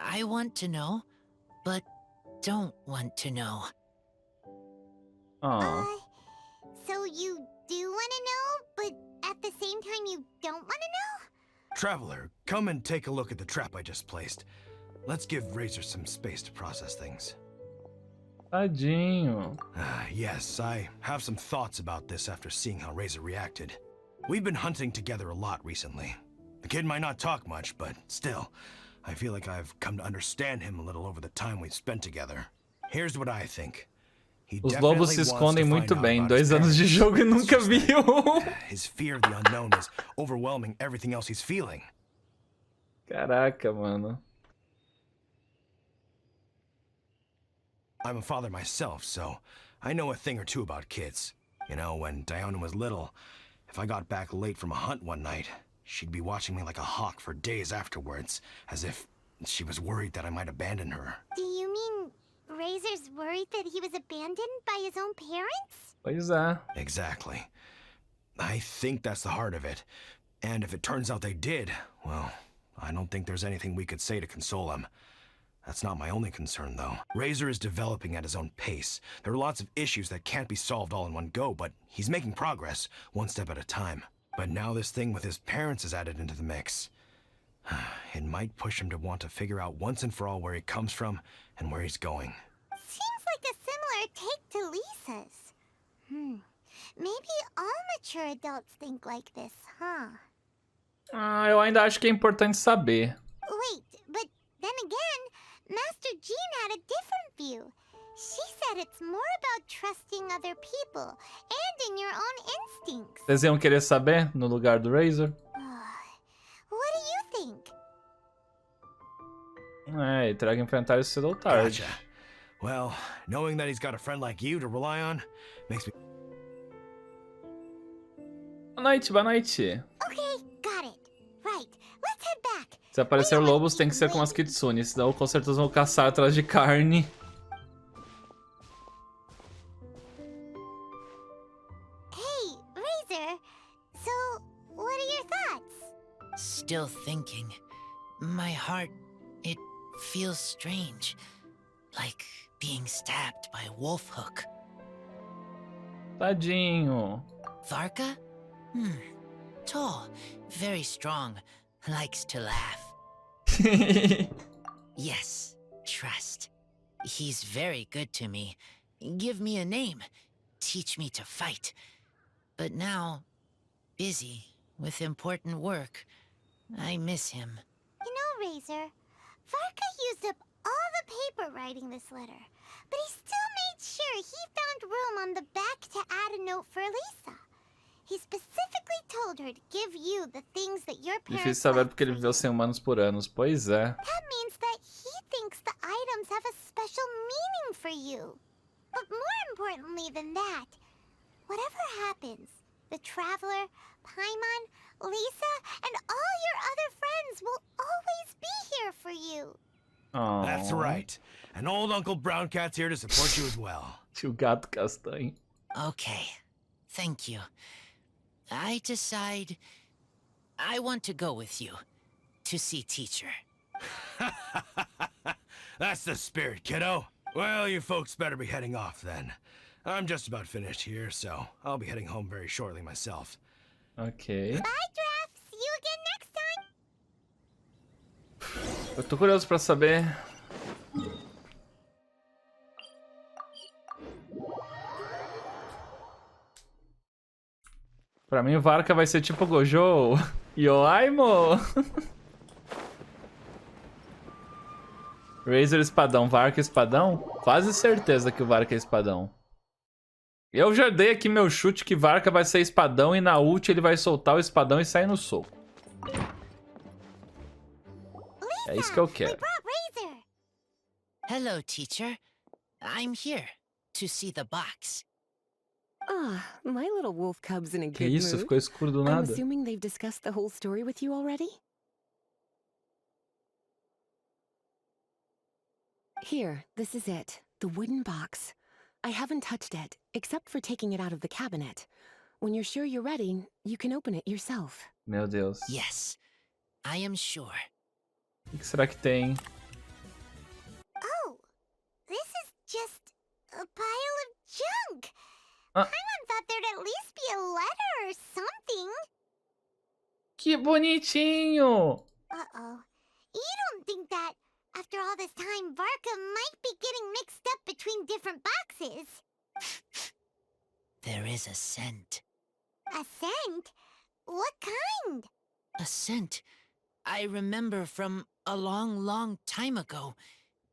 [SPEAKER 2] I want to know, but don't want to know.
[SPEAKER 1] Oh.
[SPEAKER 4] So you do want to know, but at the same time you don't want to know?
[SPEAKER 9] Traveler, come and take a look at the trap I just placed. Let's give Razor some space to process things.
[SPEAKER 1] Tadinho.
[SPEAKER 9] Yes, I have some thoughts about this after seeing how Razor reacted. We've been hunting together a lot recently. The kid might not talk much, but still, I feel like I've come to understand him a little over the time we've spent together. Here's what I think. He
[SPEAKER 1] Os lobos se escondem muito bem. 2 anos de jogo e nunca viu.
[SPEAKER 9] His fear of the unknown is overwhelming everything else he's feeling.
[SPEAKER 1] Caraca, mano.
[SPEAKER 9] I'm a father myself, so I know a thing or two about kids. You know, when Diona was little, if I got back late from a hunt one night, she'd be watching me like a hawk for days afterwards, as if she was worried that I might abandon her.
[SPEAKER 4] Do you mean Razor's worried that he was abandoned by his own parents?
[SPEAKER 1] Pois é.
[SPEAKER 9] Exactly. I think that's the heart of it. And if it turns out they did, well, I don't think there's anything we could say to console him. That's not my only concern, though. Razor is developing at his own pace. There are lots of issues that can't be solved all in one go, but he's making progress, one step at a time. But now this thing with his parents is added into the mix. It might push him to want to figure out once and for all where he comes from and where he's going.
[SPEAKER 4] Seems like a similar take to Lisa's. Maybe all mature adults think like this, huh?
[SPEAKER 1] Eu ainda acho que é importante saber.
[SPEAKER 4] Wait, but then again, Master Jean had a different view. She said it's more about trusting other people and in your own instincts.
[SPEAKER 1] Vocês iam querer saber no lugar do Razor?
[SPEAKER 4] What do you think?
[SPEAKER 1] Ele terá que enfrentar isso cedo ou tarde.
[SPEAKER 9] Gotcha. Well, knowing that he's got a friend like you to rely on makes me...
[SPEAKER 1] Boa noite, boa noite.
[SPEAKER 4] Okay, got it. Right, let's head back.
[SPEAKER 1] Se aparecer lobos, tem que ser com as kitsunes, senão com certeza vão caçar atrás de carne.
[SPEAKER 4] Hey, Razor. So, what are your thoughts?
[SPEAKER 2] Still thinking. My heart, it feels strange. Like being stabbed by a wolf hook.
[SPEAKER 1] Tadinho.
[SPEAKER 10] VARKA? Tall, very strong, likes to laugh. Yes, trust. He's very good to me. Give me a name. Teach me to fight. But now, busy with important work. I miss him.
[SPEAKER 4] You know, Razor, VARKA used up all the paper writing this letter, but he still made sure he found room on the back to add a note for Lisa. He specifically told her to give you the things that your parents
[SPEAKER 1] Difícil saber
[SPEAKER 4] left
[SPEAKER 1] porque ele
[SPEAKER 4] for
[SPEAKER 1] viveu
[SPEAKER 4] you.
[SPEAKER 1] sem humanos por anos. Pois é.
[SPEAKER 4] That means that he thinks the items have a special meaning for you. But more importantly than that, whatever happens, the Traveler, Paimon, Lisa, and all your other friends will always be here for you.
[SPEAKER 1] Oh.
[SPEAKER 9] That's right. And old Uncle Brown Cat's here to support you as well.
[SPEAKER 1] Tio Gato Castanho.
[SPEAKER 10] Okay, thank you. I decide I want to go with you to see teacher.
[SPEAKER 9] That's the spirit, kiddo. Well, you folks better be heading off then. I'm just about finished here, so I'll be heading home very shortly myself.
[SPEAKER 1] Ok.
[SPEAKER 4] Bye, Draft. See you again next time.
[SPEAKER 1] Eu tô curioso pra saber. Pra mim o VARKA vai ser tipo Gojo. Yoaimo! Razor espadão, VARKA espadão? Quase certeza que o VARKA é espadão. Eu já dei aqui meu chute que VARKA vai ser espadão e na ult ele vai soltar o espadão e sair no soco. É isso que eu quero.
[SPEAKER 10] Hello, teacher. I'm here to see the box.
[SPEAKER 3] Ah, my little wolf cub's in a
[SPEAKER 1] Que
[SPEAKER 3] good
[SPEAKER 1] isso?
[SPEAKER 3] mood.
[SPEAKER 1] Ficou escuro do
[SPEAKER 3] I'm
[SPEAKER 1] nada.
[SPEAKER 3] assuming they've discussed the whole story with you already? Here, this is it. The wooden box. I haven't touched it, except for taking it out of the cabinet. When you're sure you're ready, you can open it yourself.
[SPEAKER 1] Meu Deus.
[SPEAKER 10] Yes, I am sure.
[SPEAKER 1] O que será que tem?
[SPEAKER 4] Oh, this is just a pile of junk.
[SPEAKER 1] Ah.
[SPEAKER 4] Paimon thought there'd at least be a letter or something.
[SPEAKER 1] Que bonitinho!
[SPEAKER 4] Uh-oh. You don't think that, after all this time, VARKA might be getting mixed up between different boxes?
[SPEAKER 10] There is a scent.
[SPEAKER 4] A scent? What kind?
[SPEAKER 10] A scent I remember from a long, long time ago.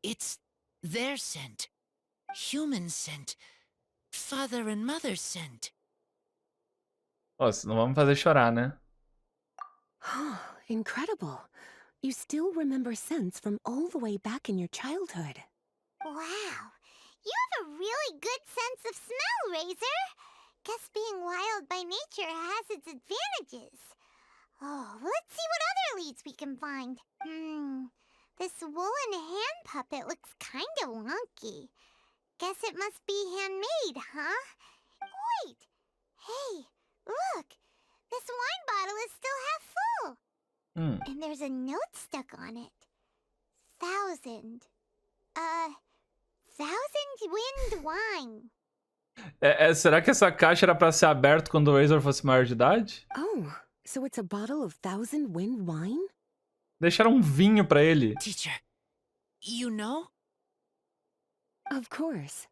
[SPEAKER 10] It's their scent. Human scent. Father and mother scent.
[SPEAKER 1] Ó, não vamos fazer chorar, né?
[SPEAKER 3] Incredible. You still remember scents from all the way back in your childhood.
[SPEAKER 4] Wow. You have a really good sense of smell, Razor. Guess being wild by nature has its advantages. Oh, let's see what other leads we can find. This woolen hand puppet looks kind of wonky. Guess it must be handmade, huh? Wait! Hey, look! This wine bottle is still half full. And there's a note stuck on it. 1,000 wind wine.
[SPEAKER 1] Será que essa caixa era pra ser aberta quando o Razor fosse maior de idade?
[SPEAKER 3] Oh, so it's a bottle of 1,000 wind wine?
[SPEAKER 1] Deixaram vinho pra ele.
[SPEAKER 10] Teacher, you know?
[SPEAKER 3] Of course.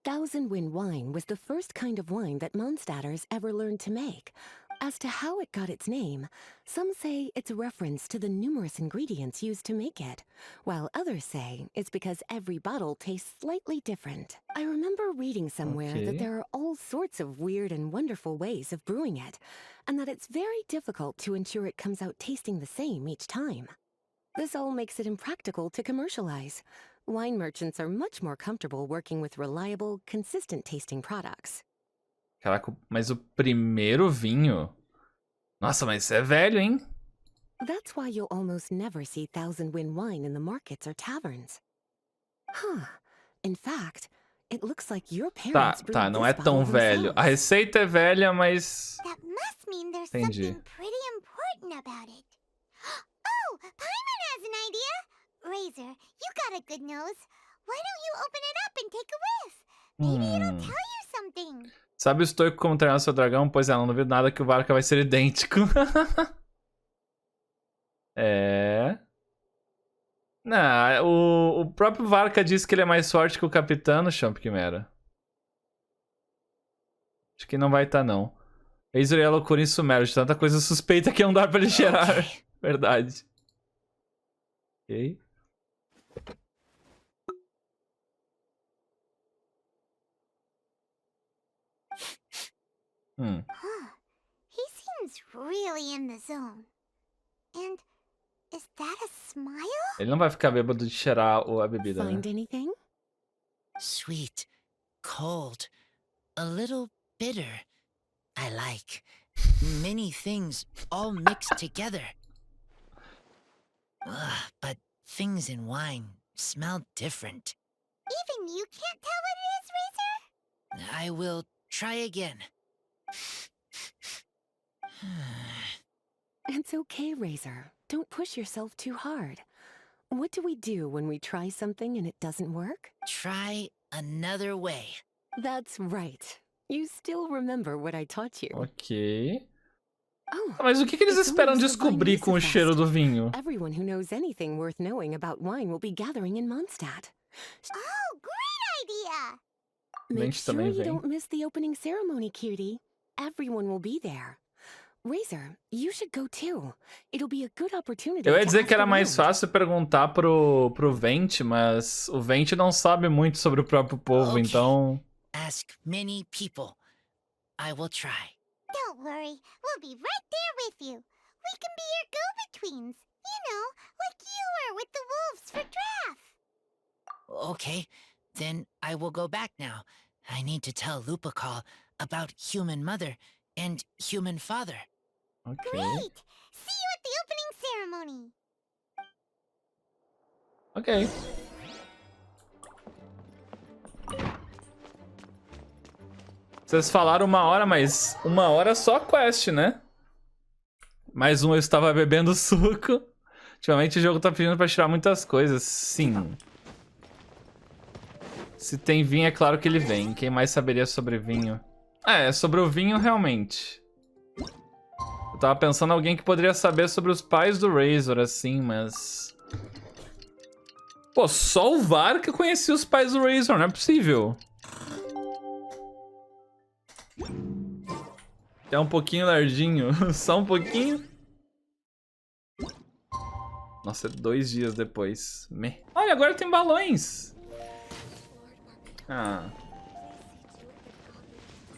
[SPEAKER 3] 1,000 wind wine was the first kind of wine that Mondstadters ever learned to make. As to how it got its name, some say it's a reference to the numerous ingredients used to make it, while others say it's because every bottle tastes slightly different. I remember reading somewhere that there are all sorts of weird and wonderful ways of brewing it, and that it's very difficult to ensure it comes out tasting the same each time. This all makes it impractical to commercialize. Wine merchants are much more comfortable working with reliable, consistent-tasting products.
[SPEAKER 1] Caraca, mas o primeiro vinho... Nossa, mas isso é velho, hein?
[SPEAKER 3] That's why you'll almost never see 1,000 wind wine in the markets or taverns. Huh. In fact, it looks like your parents brewed
[SPEAKER 1] Tá, não
[SPEAKER 3] this
[SPEAKER 1] é tão
[SPEAKER 3] bottle
[SPEAKER 1] velho. A
[SPEAKER 3] themselves.
[SPEAKER 1] receita é velha, mas...
[SPEAKER 4] That must mean there's
[SPEAKER 1] Entendi.
[SPEAKER 4] something pretty important about it. Oh, Paimon has an idea! Razor, you got a good nose. Why don't you open it up and take a whiff? Maybe it'll tell you something.
[SPEAKER 1] Sabe o estoico como treinar seu dragão? Pois é, não duvido nada que o VARKA vai ser idêntico. É... Não, o próprio VARKA disse que ele é mais forte que o Capitano, Champ Quimera. Acho que não vai estar, não. Razor é loucura em Sumério, de tanta coisa suspeita que não dá pra ele cheirar. Verdade. Ok.
[SPEAKER 4] He seems really in the zone. And is that a smile?
[SPEAKER 1] Ele não vai ficar bêbado de cheirar a bebida, né?
[SPEAKER 3] Find anything?
[SPEAKER 10] Sweet, cold, a little bitter. I like many things all mixed together. Ugh, but things in wine smell different.
[SPEAKER 4] Even you can't tell what it is, Razor?
[SPEAKER 10] I will try again.
[SPEAKER 3] It's okay, Razor. Don't push yourself too hard. What do we do when we try something and it doesn't work?
[SPEAKER 10] Try another way.
[SPEAKER 3] That's right. You still remember what I taught you.
[SPEAKER 1] Ok.
[SPEAKER 3] Oh,
[SPEAKER 1] Mas o que eles
[SPEAKER 3] it's
[SPEAKER 1] esperam
[SPEAKER 3] almost the
[SPEAKER 1] descobrir com o
[SPEAKER 3] Wine
[SPEAKER 1] cheiro do vinho?
[SPEAKER 3] Everyone who knows anything worth knowing about wine will be gathering in Mondstadt.
[SPEAKER 4] Oh, great idea!
[SPEAKER 3] Make
[SPEAKER 1] Lynch
[SPEAKER 3] sure
[SPEAKER 1] também
[SPEAKER 3] you
[SPEAKER 1] vem.
[SPEAKER 3] don't miss the opening ceremony, cutie. Everyone will be there. Razor, you should go too. It'll be a good opportunity.
[SPEAKER 1] Eu ia
[SPEAKER 3] to
[SPEAKER 1] dizer
[SPEAKER 3] ask
[SPEAKER 1] que era mais
[SPEAKER 3] around.
[SPEAKER 1] fácil perguntar pro Vente, mas o Vente não sabe muito sobre o próprio povo,
[SPEAKER 10] Ok.
[SPEAKER 1] então...
[SPEAKER 10] Ask many people. I will try.
[SPEAKER 4] Don't worry, we'll be right there with you. We can be your go-betweens. You know, like you were with the wolves for draft.
[SPEAKER 10] Okay, then I will go back now. I need to tell Lupacall about human mother and human father.
[SPEAKER 1] Ok.
[SPEAKER 4] Great! See you at the opening ceremony.
[SPEAKER 1] Ok. Vocês falaram 1 hora, mas 1 hora só quest, né? Mais eu estava bebendo suco. Ultimamente o jogo tá pedindo pra tirar muitas coisas. Sim. Se tem vinho, é claro que ele vem. Quem mais saberia sobre vinho? É, sobre o vinho, realmente. Eu tava pensando em alguém que poderia saber sobre os pais do Razor, assim, mas... Pô, só o VARKA conhecia os pais do Razor, não é possível. É um pouquinho lardinho, só um pouquinho. Nossa, 2 dias depois. Olha, agora tem balões. Ah.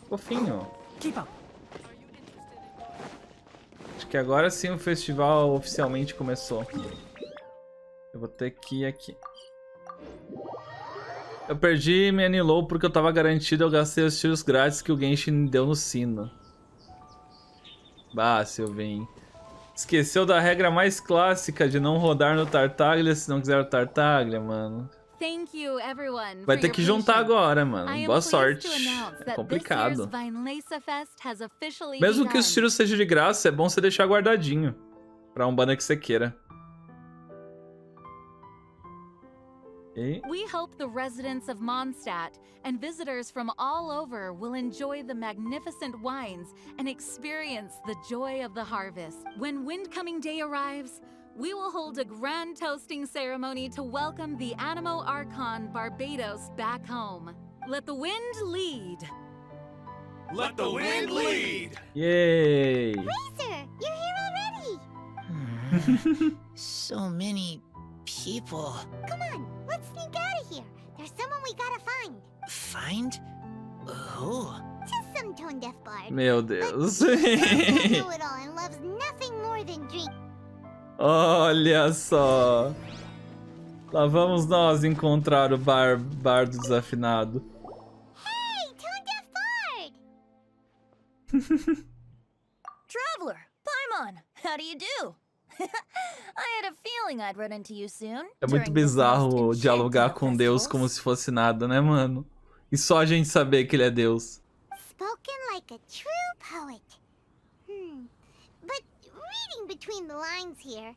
[SPEAKER 1] Fofinho. Acho que agora sim o festival oficialmente começou. Eu vou ter que ir aqui. Eu perdi minha Nilou porque eu tava garantido, eu gastei os tiros grátis que o Genshin deu no sino. Bah, Silvinho. Esqueceu da regra mais clássica de não rodar no Tartaglia se não quiser o Tartaglia, mano.
[SPEAKER 5] Thank you, everyone,
[SPEAKER 1] Vai
[SPEAKER 5] for
[SPEAKER 1] ter
[SPEAKER 5] your
[SPEAKER 1] que juntar
[SPEAKER 5] patience.
[SPEAKER 1] agora,
[SPEAKER 5] I
[SPEAKER 1] mano.
[SPEAKER 5] am
[SPEAKER 1] Boa
[SPEAKER 5] pleased
[SPEAKER 1] sorte.
[SPEAKER 5] to announce
[SPEAKER 1] É
[SPEAKER 5] that
[SPEAKER 1] complicado.
[SPEAKER 5] this year's Vinelace Fest has officially
[SPEAKER 1] Mesmo que os
[SPEAKER 5] begun.
[SPEAKER 1] tiros sejam de graça, é bom você deixar guardadinho. Pra um banda que você queira. Ok.
[SPEAKER 5] We hope the residents of Mondstadt and visitors from all over will enjoy the magnificent wines and experience the joy of the harvest. When Windcoming Day arrives, we will hold a grand toasting ceremony to welcome the Animo Archon Barbados back home. Let the wind lead.
[SPEAKER 7] Let the wind lead!
[SPEAKER 1] Yay!
[SPEAKER 4] Razor, you're here already.
[SPEAKER 10] So many people.
[SPEAKER 4] Come on, let's sneak out of here. There's someone we gotta find.
[SPEAKER 10] Find? Who?
[SPEAKER 4] Just some tone-deaf bard.
[SPEAKER 1] Meu Deus.
[SPEAKER 4] Know-it-all and loves nothing more than drink.
[SPEAKER 1] Olha só. Lá vamos nós encontrar o bardo desafinado.
[SPEAKER 4] Hey, tone-deaf bard!
[SPEAKER 11] Traveler, Paimon, how do you do? I had a feeling I'd run into you soon.
[SPEAKER 1] É muito
[SPEAKER 11] during this
[SPEAKER 1] bizarro
[SPEAKER 11] most
[SPEAKER 1] dialogar
[SPEAKER 11] enchanting
[SPEAKER 1] com
[SPEAKER 11] of
[SPEAKER 1] Deus
[SPEAKER 11] festivals.
[SPEAKER 1] como se fosse nada, né, mano? E só a gente saber que ele é Deus.
[SPEAKER 4] Spoken like a true poet. But reading between the lines here,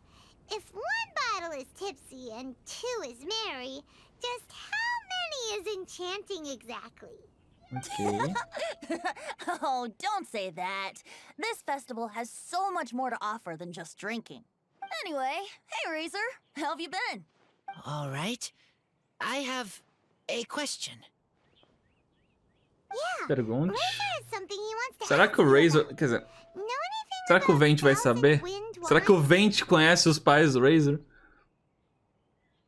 [SPEAKER 4] if one bottle is tipsy and 2 is merry, just how many is enchanting exactly?
[SPEAKER 1] Ok.
[SPEAKER 11] Oh, don't say that. This festival has so much more to offer than just drinking. Anyway, hey Razor, how have you been?
[SPEAKER 10] All right. I have a question.
[SPEAKER 1] Pergunte.
[SPEAKER 4] Razor has something he wants to
[SPEAKER 1] Será
[SPEAKER 4] ask
[SPEAKER 1] que o
[SPEAKER 4] you
[SPEAKER 1] Razor...
[SPEAKER 4] about.
[SPEAKER 1] Quer dizer,
[SPEAKER 4] Know anything
[SPEAKER 1] será que o
[SPEAKER 4] about
[SPEAKER 1] Vente vai saber?
[SPEAKER 4] Thousand Wind
[SPEAKER 1] Será que o
[SPEAKER 4] Wine?
[SPEAKER 1] Vente conhece os pais do Razor?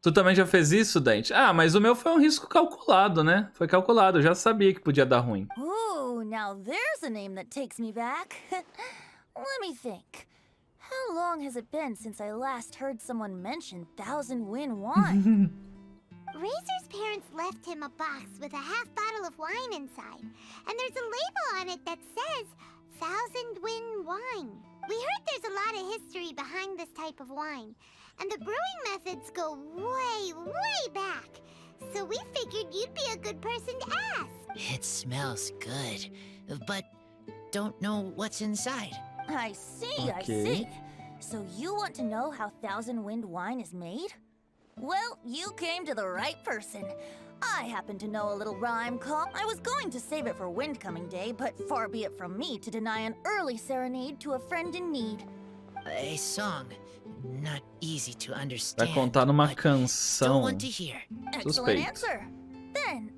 [SPEAKER 1] Tu também já fez isso, Dante? Ah, mas o meu foi um risco calculado, né? Foi calculado, eu já sabia que podia dar ruim.
[SPEAKER 11] Ooh, now there's a name that takes me back. Let me think. How long has it been since I last heard someone mention Thousand Wind Wine?
[SPEAKER 4] Razor's parents left him a box with a half bottle of wine inside, and there's a label on it that says Thousand Wind Wine. We heard there's a lot of history behind this type of wine, and the brewing methods go way, way back. So we figured you'd be a good person to ask.
[SPEAKER 10] It smells good, but don't know what's inside.
[SPEAKER 11] I see, I see. So you want to know how Thousand Wind Wine is made? Well, you came to the right person. I happen to know a little rhyme called... I was going to save it for Windcoming Day, but far be it from me to deny an early serenade to a friend in need.
[SPEAKER 10] A song. Not easy to understand.
[SPEAKER 1] Vai contar numa
[SPEAKER 10] but
[SPEAKER 1] canção.
[SPEAKER 10] don't want to hear.
[SPEAKER 11] Excellent
[SPEAKER 1] Suspeito.
[SPEAKER 11] answer. Then,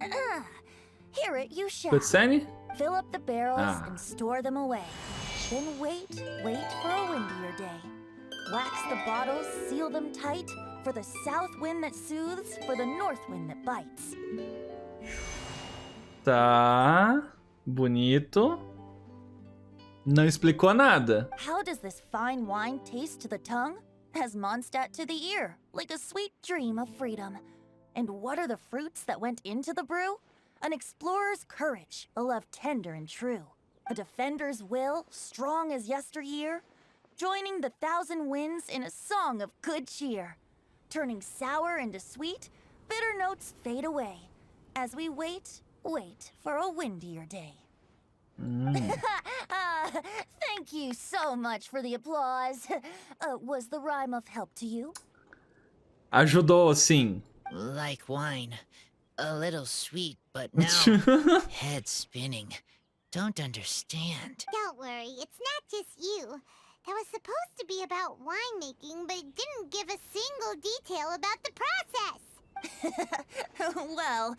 [SPEAKER 11] hear it you shall.
[SPEAKER 1] Cutscene?
[SPEAKER 11] Fill up the barrels
[SPEAKER 1] Ah.
[SPEAKER 11] and store them away. Then wait for a windier day. Wax the bottles, seal them tight, for the south wind that soothes, for the north wind that bites.
[SPEAKER 1] Tá. Bonito. Não explicou nada.
[SPEAKER 11] How does this fine wine taste to the tongue? As Mondstadt to the ear, like a sweet dream of freedom. And what are the fruits that went into the brew? An explorer's courage, a love tender and true. A defender's will, strong as yesteryear. Joining the thousand winds in a song of good cheer. Turning sour into sweet, bitter notes fade away. As we wait for a windier day. Thank you so much for the applause. Was the rhyme of help to you?
[SPEAKER 1] Ajudou, sim.
[SPEAKER 10] Like wine. A little sweet, but now head spinning. Don't understand.
[SPEAKER 4] Don't worry, it's not just you. That was supposed to be about winemaking, but it didn't give a single detail about the process.
[SPEAKER 11] Well,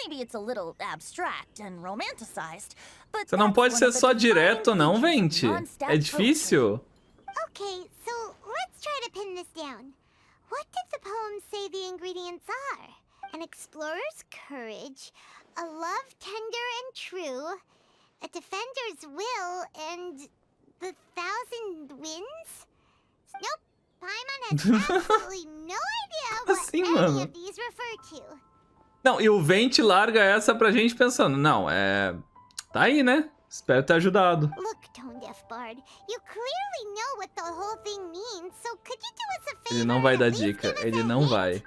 [SPEAKER 11] maybe it's a little abstract and romanticized, but
[SPEAKER 1] Você não
[SPEAKER 11] that's
[SPEAKER 1] pode
[SPEAKER 11] one
[SPEAKER 1] ser
[SPEAKER 11] of the
[SPEAKER 1] só
[SPEAKER 11] defining
[SPEAKER 1] direto, não,
[SPEAKER 11] features of
[SPEAKER 1] Vente.
[SPEAKER 11] Mondstadt
[SPEAKER 1] É difícil.
[SPEAKER 4] Okay, so let's try to pin this down. What did the poem say the ingredients are? An explorer's courage, a love tender and true, a defender's will, and the thousand winds? Nope. Paimon has absolutely no idea what
[SPEAKER 1] Assim,
[SPEAKER 4] any
[SPEAKER 1] mano?
[SPEAKER 4] of these refer to.
[SPEAKER 1] Não, e o Vente larga essa pra gente pensando. Não, tá aí, né? Espero ter ajudado.
[SPEAKER 4] Look, Tone Deaf Bard, you clearly know what the whole thing means, so could you do us a favor?
[SPEAKER 1] Ele não vai
[SPEAKER 4] and
[SPEAKER 1] dar
[SPEAKER 4] at least
[SPEAKER 1] dica.
[SPEAKER 4] give us
[SPEAKER 1] Ele
[SPEAKER 4] a
[SPEAKER 1] não
[SPEAKER 4] hint?
[SPEAKER 1] vai.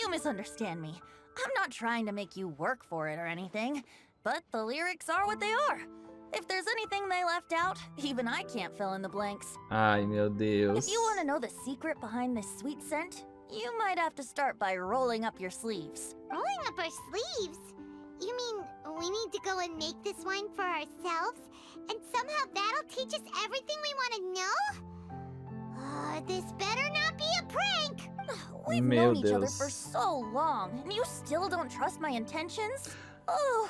[SPEAKER 11] You misunderstand me. I'm not trying to make you work for it or anything, but the lyrics are what they are. If there's anything they left out, even I can't fill in the blanks.
[SPEAKER 1] Ai, meu Deus.
[SPEAKER 11] If you want to know the secret behind this sweet scent, you might have to start by rolling up your sleeves.
[SPEAKER 4] Rolling up our sleeves? You mean we need to go and make this wine for ourselves? And somehow that'll teach us everything we want to know? This better not be a prank!
[SPEAKER 11] We've
[SPEAKER 1] Meu
[SPEAKER 11] known each other
[SPEAKER 1] Deus.
[SPEAKER 11] for so long, and you still don't trust my intentions? Oh,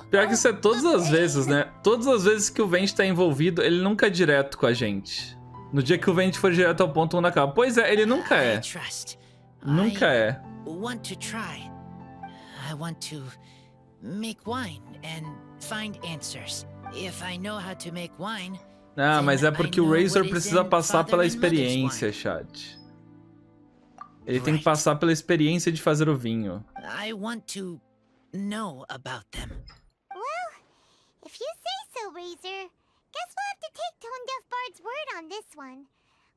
[SPEAKER 1] Pior que isso é todas as vezes, né? Todas as vezes que o Vente tá envolvido, ele nunca é direto com a gente. No dia que o Vente for direto ao ponto, o mundo acaba. Pois é, ele nunca
[SPEAKER 10] I
[SPEAKER 1] é.
[SPEAKER 10] trust.
[SPEAKER 1] Nunca é.
[SPEAKER 10] Want to try. I want to make wine and find answers. If I know how to make wine,
[SPEAKER 1] Ah, mas é porque o Razor precisa passar pela
[SPEAKER 10] Father and Mother's
[SPEAKER 1] experiência, chat. Ele tem que passar pela experiência de fazer o vinho.
[SPEAKER 10] I want to know about them.
[SPEAKER 4] Well, if you say so, Razor, guess we'll have to take Tone Deaf Bard's word on this one.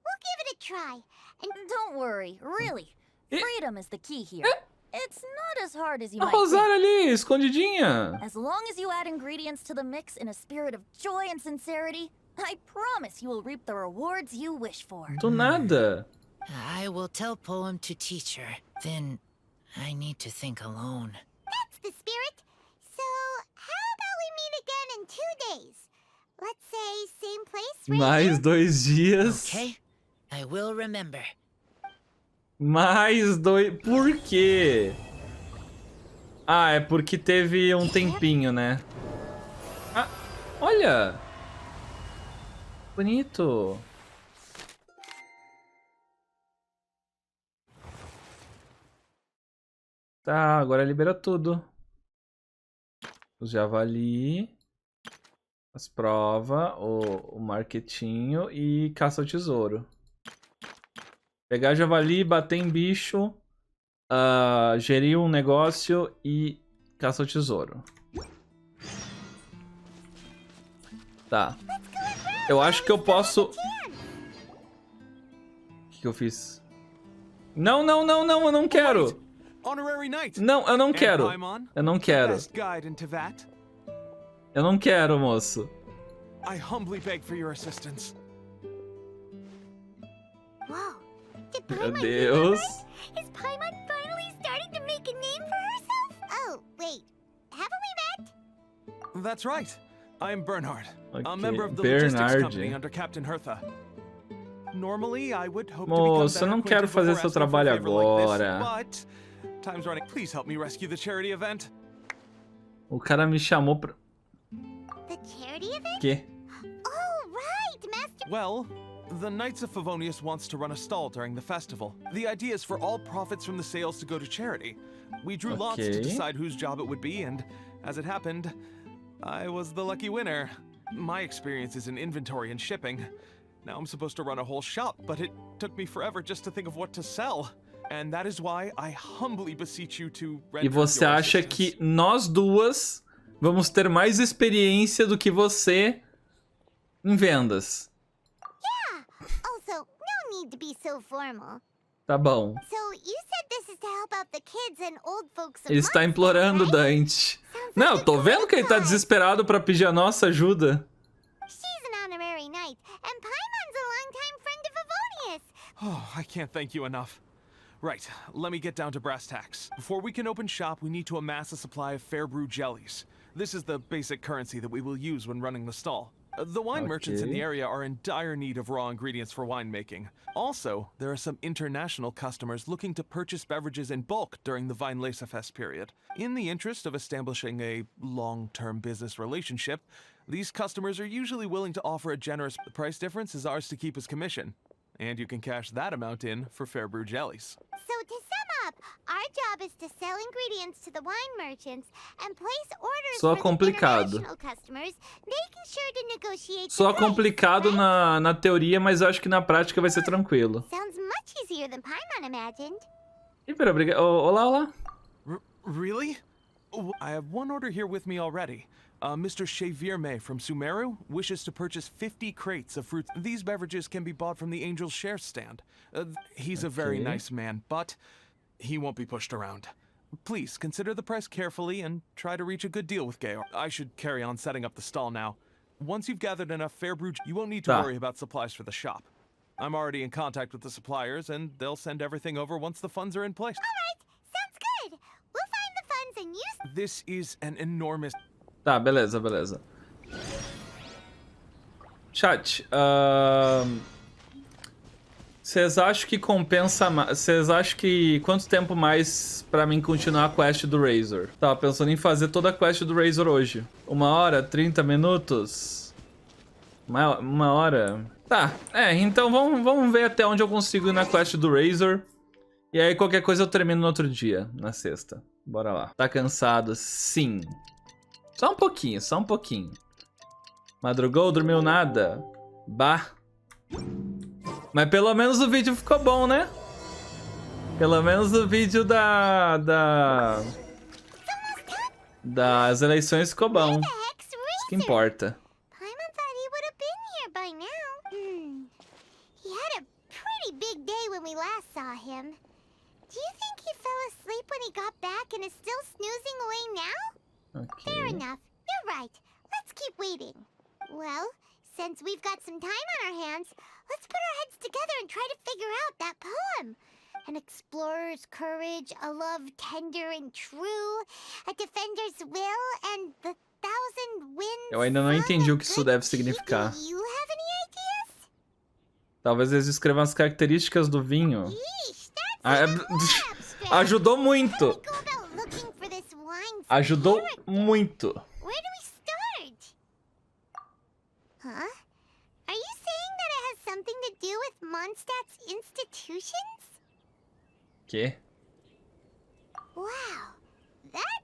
[SPEAKER 4] We'll give it a try. And
[SPEAKER 11] don't worry, really. Freedom is the key here. It's not as hard as you
[SPEAKER 1] A
[SPEAKER 11] might think.
[SPEAKER 1] Rosária ali, escondidinha.
[SPEAKER 11] As long as you add ingredients to the mix in a spirit of joy and sincerity, I promise you will reap the rewards you wish for.
[SPEAKER 1] Do nada.
[SPEAKER 10] I will tell poem to teacher. Then I need to think alone.
[SPEAKER 4] that's the spirit. So, how Let's say same place,
[SPEAKER 1] Mais 2 dias.
[SPEAKER 10] Okay, I will remember.
[SPEAKER 1] Mais 2... Por quê? Ah, é porque teve um tempinho, né? Ah, olha! Bonito. Tá, agora libera tudo. Os javali, as provas, o marketinho e caça ao tesouro. Pegar javali, bater em bicho, gerir um negócio e caça ao tesouro. Tá. Eu acho que eu posso... O que eu fiz? Não, não, não, não, eu não quero. Não, eu não quero. Eu não quero. Eu não quero, moço.
[SPEAKER 7] I humbly beg for your assistance.
[SPEAKER 4] Wow. Did
[SPEAKER 1] Meu
[SPEAKER 4] Paimon
[SPEAKER 1] Deus.
[SPEAKER 4] Is Paimon finally starting to make a name for herself? Oh, wait. Haven't we met?
[SPEAKER 7] That's right. I'm Bernhard,
[SPEAKER 1] Okay,
[SPEAKER 7] a member of the
[SPEAKER 1] Bernard.
[SPEAKER 7] logistics company under Captain Hertha. Normally, I would hope
[SPEAKER 1] Moço,
[SPEAKER 7] to
[SPEAKER 1] eu
[SPEAKER 7] become
[SPEAKER 1] não quero fazer seu trabalho agora.
[SPEAKER 7] But time's running. Please help me rescue the charity event.
[SPEAKER 1] O cara me chamou pra...
[SPEAKER 4] The charity event?
[SPEAKER 1] Quê?
[SPEAKER 4] Oh, right, Master.
[SPEAKER 7] Well, the Knights of Favonius wants to run a stall during the festival. The idea is for all profits from the sales to go to charity. We drew lots to decide whose job it would be, and as it happened, I was the lucky winner. My experience is in inventory and shipping. Now I'm supposed to run a whole shop, but it took me forever just to think of what to sell. And that is why I humbly beseech you to render
[SPEAKER 1] E você
[SPEAKER 7] your
[SPEAKER 1] acha
[SPEAKER 7] assistance.
[SPEAKER 1] que nós duas vamos ter mais experiência do que você em vendas?
[SPEAKER 4] Yeah. Also, no need to be so formal.
[SPEAKER 1] Tá bom.
[SPEAKER 4] So, you said this is to help out the kids and old folks of
[SPEAKER 1] Ele está
[SPEAKER 4] Mondstadt,
[SPEAKER 1] implorando
[SPEAKER 4] right?
[SPEAKER 1] Dante. Não, eu tô vendo que ele tá desesperado pra pedir a nossa ajuda.
[SPEAKER 4] She's an honorary knight, and Paimon's a longtime friend of Favonius.
[SPEAKER 7] Oh, I can't thank you enough. Right, let me get down to brass tacks. Before we can open shop, we need to amass a supply of fair brew jellies. This is the basic currency that we will use when running the stall. The wine merchants in the area are in dire need of raw ingredients for winemaking. Also, there are some international customers looking to purchase beverages in bulk during the Weinlesefest period. In the interest of establishing a long-term business relationship, these customers are usually willing to offer a generous price difference is ours to keep as commission. And you can cash that amount in for fair brew jellies.
[SPEAKER 4] So to sum up, our job is to sell ingredients to the wine merchants and place orders
[SPEAKER 1] Soa
[SPEAKER 4] for
[SPEAKER 1] complicado.
[SPEAKER 4] the international customers, making sure to negotiate
[SPEAKER 1] Só
[SPEAKER 4] the price,
[SPEAKER 1] complicado
[SPEAKER 4] right?
[SPEAKER 1] na teoria, mas eu acho que na prática vai ser tranquilo.
[SPEAKER 4] Sounds much easier than Paimon imagined.
[SPEAKER 1] Ih, pera, obrigado. Olá, olá.
[SPEAKER 7] Really? I have one order here with me already. Mr. Xavier May from Sumeru wishes to purchase 50 crates of fruits. These beverages can be bought from the Angel's Share stand. He's a very nice man, but he won't be pushed around. Please, consider the price carefully and try to reach a good deal with Georg. I should carry on setting up the stall now. Once you've gathered enough fair brew, you won't need to worry about supplies for the shop. I'm already in contact with the suppliers, and they'll send everything over once the funds are in place.
[SPEAKER 4] All right, sounds good. We'll find the funds and use...
[SPEAKER 7] This is an enormous...
[SPEAKER 1] Tá, beleza, beleza. Chat, vocês acham que compensa mais? Vocês acham que quanto tempo mais pra mim continuar a quest do Razor? Tava pensando em fazer toda a quest do Razor hoje. 1 hora, 30 minutos? Uma hora? Tá, então vamos ver até onde eu consigo ir na quest do Razor. E aí qualquer coisa eu termino no outro dia, na sexta. Bora lá. Tá cansado? Sim. Só um pouquinho, só um pouquinho. Madrugou, dormiu nada? Bah. Mas pelo menos o vídeo ficou bom, né? Pelo menos o vídeo das eleições ficou bom. Isso que importa.
[SPEAKER 4] Paimon thought he would have been here by now. He had a pretty big day when we last saw him. Do you think he fell asleep when he got back and is still snoozing away now?
[SPEAKER 1] Okay.
[SPEAKER 4] Fair enough. You're right. Let's keep waiting. Well, since we've got some time on our hands, let's put our heads together and try to figure out that poem. An explorer's courage, a love tender and true, a defender's will, and the thousand winds.
[SPEAKER 1] Eu ainda não entendi o que isso deve significar.
[SPEAKER 4] Do you have any ideas?
[SPEAKER 1] Talvez eles escrevam as características do vinho.
[SPEAKER 4] Yeesh, that's
[SPEAKER 1] Ajudou muito.
[SPEAKER 4] How do we go about looking for this wine's
[SPEAKER 1] Ajudou
[SPEAKER 4] character?
[SPEAKER 1] muito.
[SPEAKER 4] Where do we start? Huh? Are you saying that it has something to do with Mondstadt's institutions?
[SPEAKER 1] Que?
[SPEAKER 4] Wow, that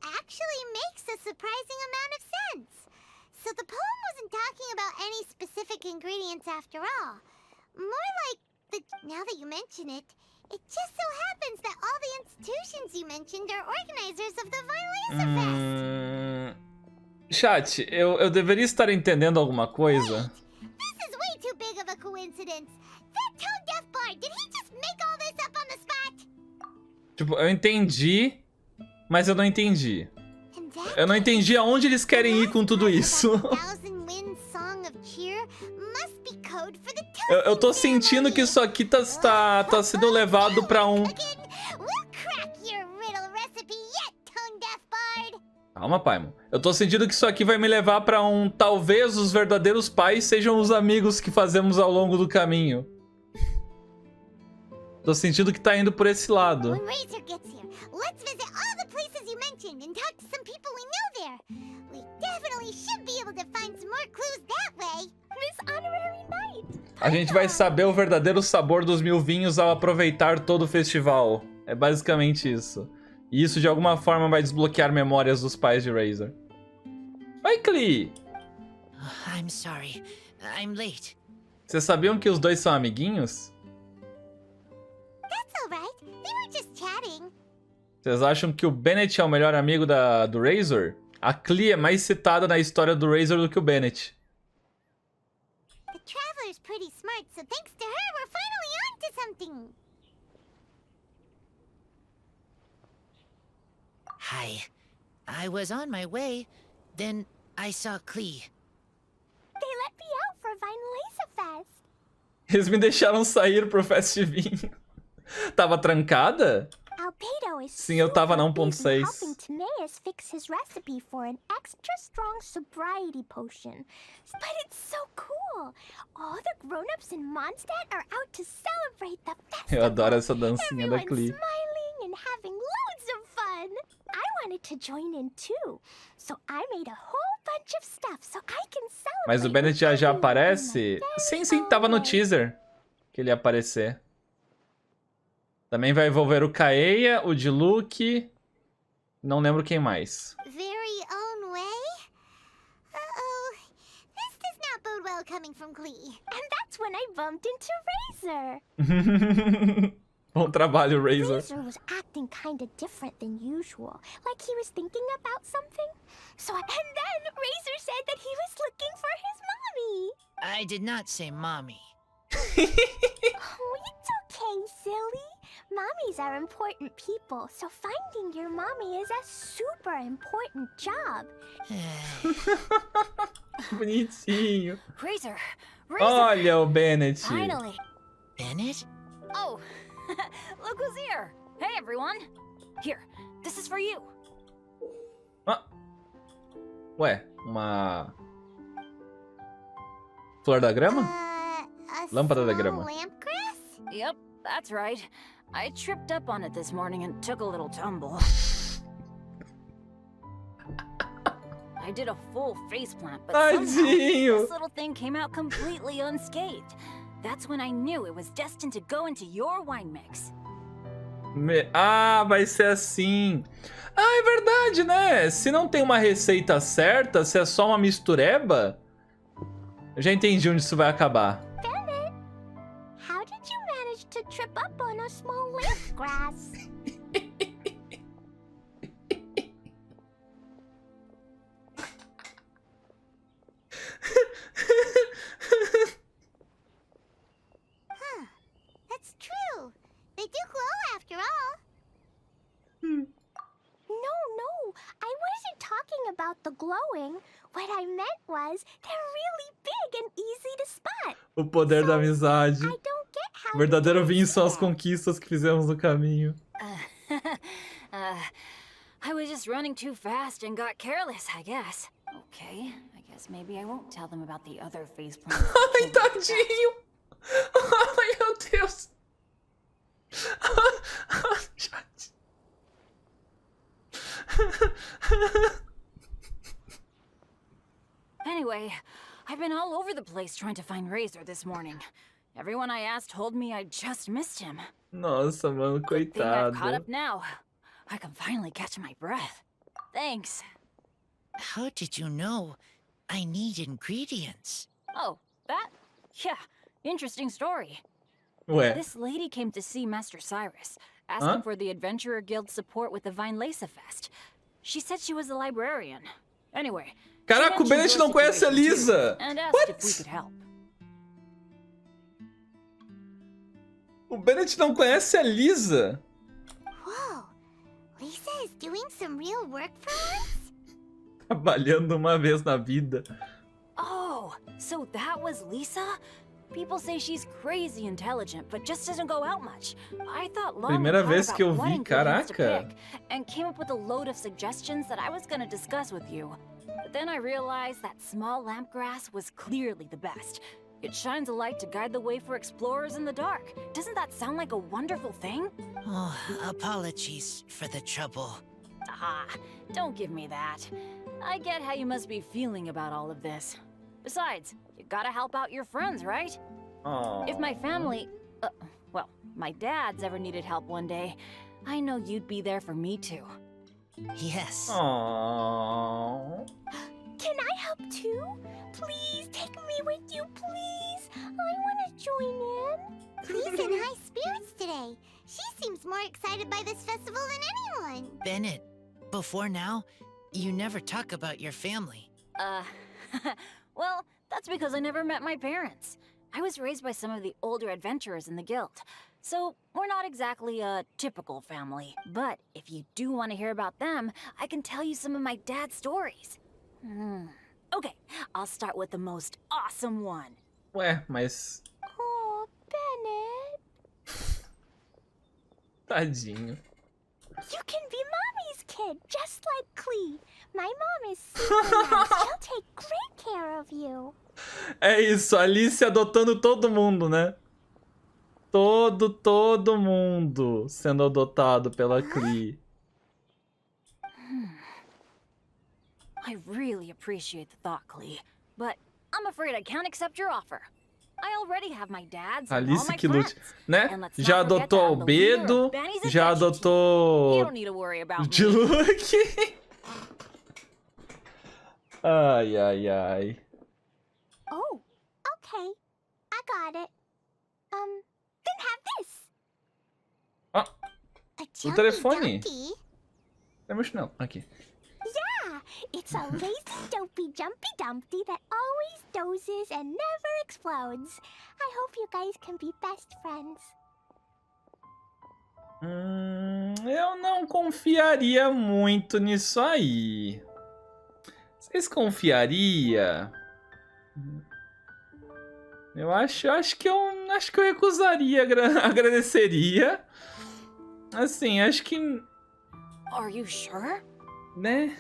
[SPEAKER 4] actually makes a surprising amount of sense. So the poem wasn't talking about any specific ingredients after all. More like now that you mention it, it just so happens that all the institutions you mentioned are organizers of the Vine Fest.
[SPEAKER 1] Chat, eu deveria estar entendendo alguma coisa?
[SPEAKER 4] This is way too big of a coincidence. That tone deaf bard, did he just make all this up on the spot?
[SPEAKER 1] Tipo, eu entendi, mas eu não entendi.
[SPEAKER 4] And that
[SPEAKER 1] Eu não entendi aonde eles querem ir com tudo isso.
[SPEAKER 4] Thousand Winds Song of Cheer must be code for the
[SPEAKER 1] Eu tô sentindo que isso aqui tá sendo levado pra um...
[SPEAKER 4] We'll crack your riddle recipe yet, tone deaf bard.
[SPEAKER 1] Calma, Paimon. Eu tô sentindo que isso aqui vai me levar pra um... Talvez os verdadeiros pais sejam os amigos que fazemos ao longo do caminho. Tô sentindo que tá indo por esse lado.
[SPEAKER 4] When Razor gets here, let's visit all the places you mentioned and talk to some people we know there. We definitely should be able to find some more clues that way.
[SPEAKER 11] Miss Honorary Knight!
[SPEAKER 1] A gente vai saber o verdadeiro sabor dos 1000 vinhos ao aproveitar todo o festival. É basicamente isso. E isso de alguma forma vai desbloquear memórias dos pais de Razor. Oi, Klee!
[SPEAKER 10] I'm sorry. I'm late.
[SPEAKER 1] Vocês sabiam que os dois são amiguinhos?
[SPEAKER 4] That's alright. They were just chatting.
[SPEAKER 1] Vocês acham que o Bennett é o melhor amigo do Razor? A Klee é mais citada na história do Razor do que o Bennett.
[SPEAKER 4] The Traveler's pretty smart, so thanks to her, we're finally on to something.
[SPEAKER 10] Hi. I was on my way, then I saw Klee.
[SPEAKER 11] They let me out for Vine Fest.
[SPEAKER 1] Eles me deixaram sair pro Fest de vinho. Tava trancada?
[SPEAKER 11] Albedo is
[SPEAKER 1] Sim, eu tava na
[SPEAKER 11] super busy
[SPEAKER 1] 1.6.
[SPEAKER 11] helping Timaeus fix his recipe for an extra strong sobriety potion. But it's so cool. All the grown-ups in Mondstadt are out to celebrate the festival.
[SPEAKER 1] Eu adoro essa dancinha da
[SPEAKER 11] Everyone's
[SPEAKER 1] Klee.
[SPEAKER 11] smiling and having loads of fun. I wanted to join in too, so I made a whole bunch of stuff so I can celebrate.
[SPEAKER 1] Mas o Bennett já
[SPEAKER 11] with everyone
[SPEAKER 1] aparece?
[SPEAKER 11] in my
[SPEAKER 1] Sim,
[SPEAKER 11] very
[SPEAKER 1] tava no
[SPEAKER 11] own way.
[SPEAKER 1] teaser que ele ia aparecer. Também vai envolver o Kaeya, o Diluc. Não lembro quem mais.
[SPEAKER 4] Very own way? Uh-oh. This does not bode well coming from Klee.
[SPEAKER 11] And that's when I bumped into Razor.
[SPEAKER 1] Bom trabalho, Razor.
[SPEAKER 11] Razor was acting kinda different than usual, like he was thinking about something. And then Razor said that he was looking for his mommy.
[SPEAKER 10] I did not say mommy.
[SPEAKER 11] Oh, it's okay, silly. Mommies are important people, so finding your mommy is a super important job.
[SPEAKER 1] Bonitinho.
[SPEAKER 11] Razor!
[SPEAKER 1] Olha o Bennett.
[SPEAKER 11] Finally!
[SPEAKER 10] Bennett?
[SPEAKER 11] Oh, look who's here! Hey, everyone! Here, this is for you.
[SPEAKER 1] Ah. Ué, uma... Flor da grama?
[SPEAKER 4] A
[SPEAKER 1] Lâmpada da
[SPEAKER 4] small
[SPEAKER 1] grama.
[SPEAKER 4] lampgrass?
[SPEAKER 11] Yep, that's right. I tripped up on it this morning and took a little tumble. I did a full faceplant, but somehow
[SPEAKER 1] Tadinho.
[SPEAKER 11] this little thing came out completely unscathed. That's when I knew it was destined to go into your wine mix.
[SPEAKER 1] Ah, vai ser assim. Ah, é verdade, né? Se não tem uma receita certa, se é só uma mistureba... Eu já entendi onde isso vai acabar.
[SPEAKER 11] Bennett, how did you manage to trip up on a small lampgrass?
[SPEAKER 4] Huh. That's true. They do glow after all.
[SPEAKER 11] No, I wasn't talking about the glowing. What I meant was they're really big and easy to spot.
[SPEAKER 1] O poder da amizade.
[SPEAKER 11] I don't get
[SPEAKER 1] O verdadeiro vinho são as conquistas que fizemos no caminho.
[SPEAKER 12] I was just running too fast and got careless, I guess. Okay, I guess maybe I won't tell them about the other face plant.
[SPEAKER 1] Ai, tadinho! Ai, meu Deus!
[SPEAKER 12] Anyway, I've been all over the place trying to find Razor this morning. Everyone I asked told me I just missed him.
[SPEAKER 1] Nossa, mano,
[SPEAKER 12] Good thing I've caught
[SPEAKER 1] coitado.
[SPEAKER 12] up now. I can finally catch my breath. Thanks.
[SPEAKER 10] How did you know I need ingredients?
[SPEAKER 12] Oh, that? Yeah, interesting story.
[SPEAKER 1] Ué,
[SPEAKER 12] This lady came to see Master Cyrus, asking for the Adventurer Guild's support with the Vinelace Fest. She said she was a librarian. Anyway, she
[SPEAKER 1] caraca, o
[SPEAKER 12] mentioned
[SPEAKER 1] Bennett
[SPEAKER 12] your
[SPEAKER 1] não conhece a
[SPEAKER 12] situation too,
[SPEAKER 1] Lisa!
[SPEAKER 12] and asked if we
[SPEAKER 1] What?
[SPEAKER 12] could help.
[SPEAKER 1] O Bennett não conhece a Lisa!
[SPEAKER 4] Whoa, Lisa is doing some real work for us?
[SPEAKER 1] Trabalhando uma vez na vida.
[SPEAKER 12] Oh, so that was Lisa? People say she's crazy intelligent, but just doesn't go out much. I thought long
[SPEAKER 1] Primeira
[SPEAKER 12] and hard
[SPEAKER 1] vez que eu
[SPEAKER 12] about what
[SPEAKER 1] vi,
[SPEAKER 12] ingredients to
[SPEAKER 1] caraca.
[SPEAKER 12] pick, and came up with a load of suggestions that I was gonna discuss with you. But then I realized that small lamp grass was clearly the best. It shines a light to guide the way for explorers in the dark. Doesn't that sound like a wonderful thing?
[SPEAKER 10] Oh, apologies for the trouble.
[SPEAKER 12] Ah, don't give me that. I get how you must be feeling about all of this. Besides, you gotta help out your friends, right?
[SPEAKER 1] Oh.
[SPEAKER 12] If my family, well, my dad's ever needed help one day, I know you'd be there for me too.
[SPEAKER 10] Yes.
[SPEAKER 1] Oh.
[SPEAKER 11] Can I help too? Please take me with you, please. I want to join in.
[SPEAKER 4] Clee's in high spirits today. She seems more excited by this festival than anyone.
[SPEAKER 10] Bennett, before now, you never talk about your family.
[SPEAKER 12] Well, that's because I never met my parents. I was raised by some of the older adventurers in the guild. So, we're not exactly a typical family. But if you do want to hear about them, I can tell you some of my dad's stories. Okay, I'll start with the most awesome one.
[SPEAKER 1] Ué, mas...
[SPEAKER 11] Oh, Bennett.
[SPEAKER 1] Tadinho.
[SPEAKER 11] You can be Mommy's kid, just like Clee. My mom is super nice. She'll take great care of you.
[SPEAKER 1] É isso, Alice adotando todo mundo, né? Todo mundo sendo adotado pela Clee.
[SPEAKER 12] I really appreciate the thought, Clee, but I'm afraid I can't accept your offer. I already have my dad's and all
[SPEAKER 1] Alice
[SPEAKER 12] my
[SPEAKER 1] que
[SPEAKER 12] friends.
[SPEAKER 1] lute, né?
[SPEAKER 12] And let's
[SPEAKER 1] Já
[SPEAKER 12] not forget
[SPEAKER 1] adotou
[SPEAKER 12] that I'm the leader of
[SPEAKER 1] Albedo,
[SPEAKER 12] Benny's
[SPEAKER 1] já
[SPEAKER 12] adventure team. You
[SPEAKER 1] adotou
[SPEAKER 12] don't need to worry about me.
[SPEAKER 1] Diluc. Ai.
[SPEAKER 11] Oh, okay. I got it. Then have this.
[SPEAKER 1] Ah,
[SPEAKER 4] A
[SPEAKER 1] o
[SPEAKER 4] jumpy
[SPEAKER 1] telefone.
[SPEAKER 4] dumpy?
[SPEAKER 1] É meu chinelo, aqui.
[SPEAKER 11] Yeah, it's a lazy, dopey, jumpy dumpty that always dozes and never explodes. I hope you guys can be best friends.
[SPEAKER 1] Eu não confiaria muito nisso aí. Vocês confiaria? Eu acho que eu recusaria, agradeceria. Assim, acho que,
[SPEAKER 12] Are you sure?
[SPEAKER 1] né?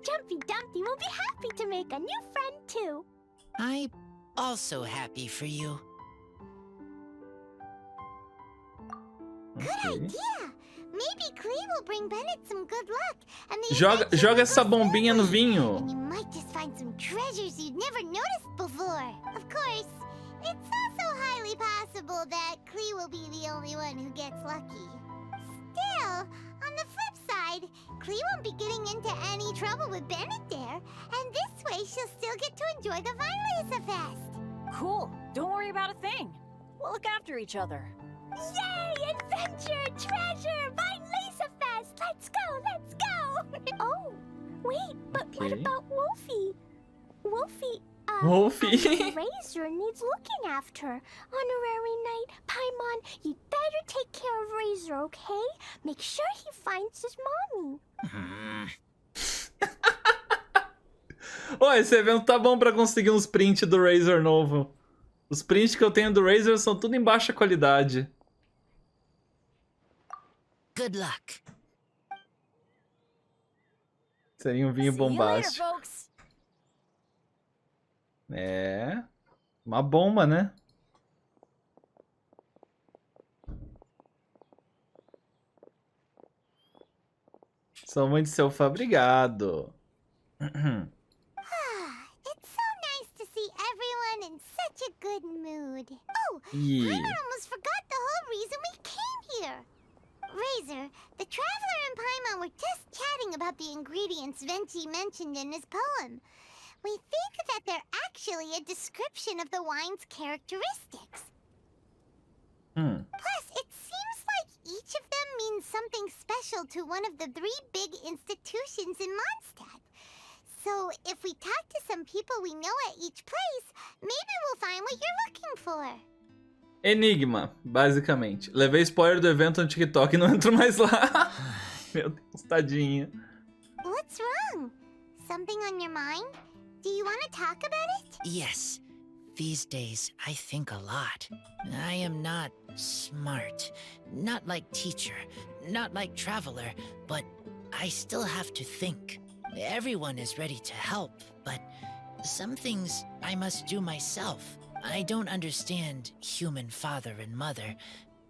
[SPEAKER 11] Jumpy Dumpty will be happy to make a new friend too.
[SPEAKER 10] I'm also happy for you.
[SPEAKER 1] Ok.
[SPEAKER 4] Yeah, maybe Clee will bring Bennett some good luck, and the
[SPEAKER 1] Joga
[SPEAKER 4] adventure will
[SPEAKER 1] essa
[SPEAKER 4] go
[SPEAKER 1] bombinha no
[SPEAKER 4] smoothly,
[SPEAKER 1] vinho.
[SPEAKER 4] and you might just find some treasures you'd never noticed before. Of course, it's also highly possible that Clee will be the only one who gets lucky. Still, on the flip side, Clee won't be getting into any trouble with Bennett there, and this way she'll still get to enjoy the Vinelace Fest.
[SPEAKER 12] Cool. Don't worry about a thing. We'll look after each other.
[SPEAKER 11] Yay! Adventure, treasure, Vinelace Fest! Let's go! Oh, wait, but what
[SPEAKER 1] Okay.
[SPEAKER 11] about Wolfie? Wolfie,
[SPEAKER 1] Wolfie.
[SPEAKER 11] Razor needs looking after. Honorary Knight, Paimon, you'd better take care of Razor, okay? Make sure he finds his mommy.
[SPEAKER 1] Ó, esse evento tá bom pra conseguir uns prints do Razor novo. Os prints que eu tenho do Razer são tudo em baixa qualidade.
[SPEAKER 10] Good luck.
[SPEAKER 1] Seria um vinho
[SPEAKER 12] See you later,
[SPEAKER 1] bombástico.
[SPEAKER 12] folks.
[SPEAKER 1] É. Uma bomba, né? Sou muito seu fã, obrigado.
[SPEAKER 4] It's so nice to see everyone in such a good mood. Oh,
[SPEAKER 1] E...
[SPEAKER 4] I almost forgot the whole reason we came here. Razor, the Traveler and Paimon were just chatting about the ingredients Venti mentioned in his poem. We think that they're actually a description of the wine's characteristics. Plus, it seems like each of them means something special to one of the 3 big institutions in Mondstadt. So, if we talk to some people we know at each place, maybe we'll find what you're looking for.
[SPEAKER 1] Enigma, basicamente. Levei spoiler do evento no TikTok e não entro mais lá. Meu Deus, tadinha.
[SPEAKER 4] What's wrong? Something on your mind? Do you want to talk about it?
[SPEAKER 10] Yes. These days, I think a lot. I am not smart. Not like teacher. Not like traveler. But I still have to think. Everyone is ready to help, but some things I must do myself. I don't understand human father and mother,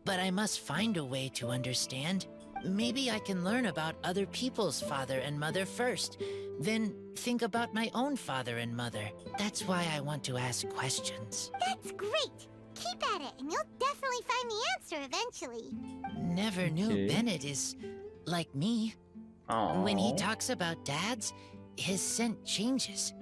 [SPEAKER 10] but I must find a way to understand. Maybe I can learn about other people's father and mother first, then think about my own father and mother. That's why I want to ask questions.
[SPEAKER 4] That's great! Keep at it, and you'll definitely find the answer eventually.
[SPEAKER 10] Never knew Bennett is like me.
[SPEAKER 1] Aww.
[SPEAKER 10] When he talks about dads, his scent changes.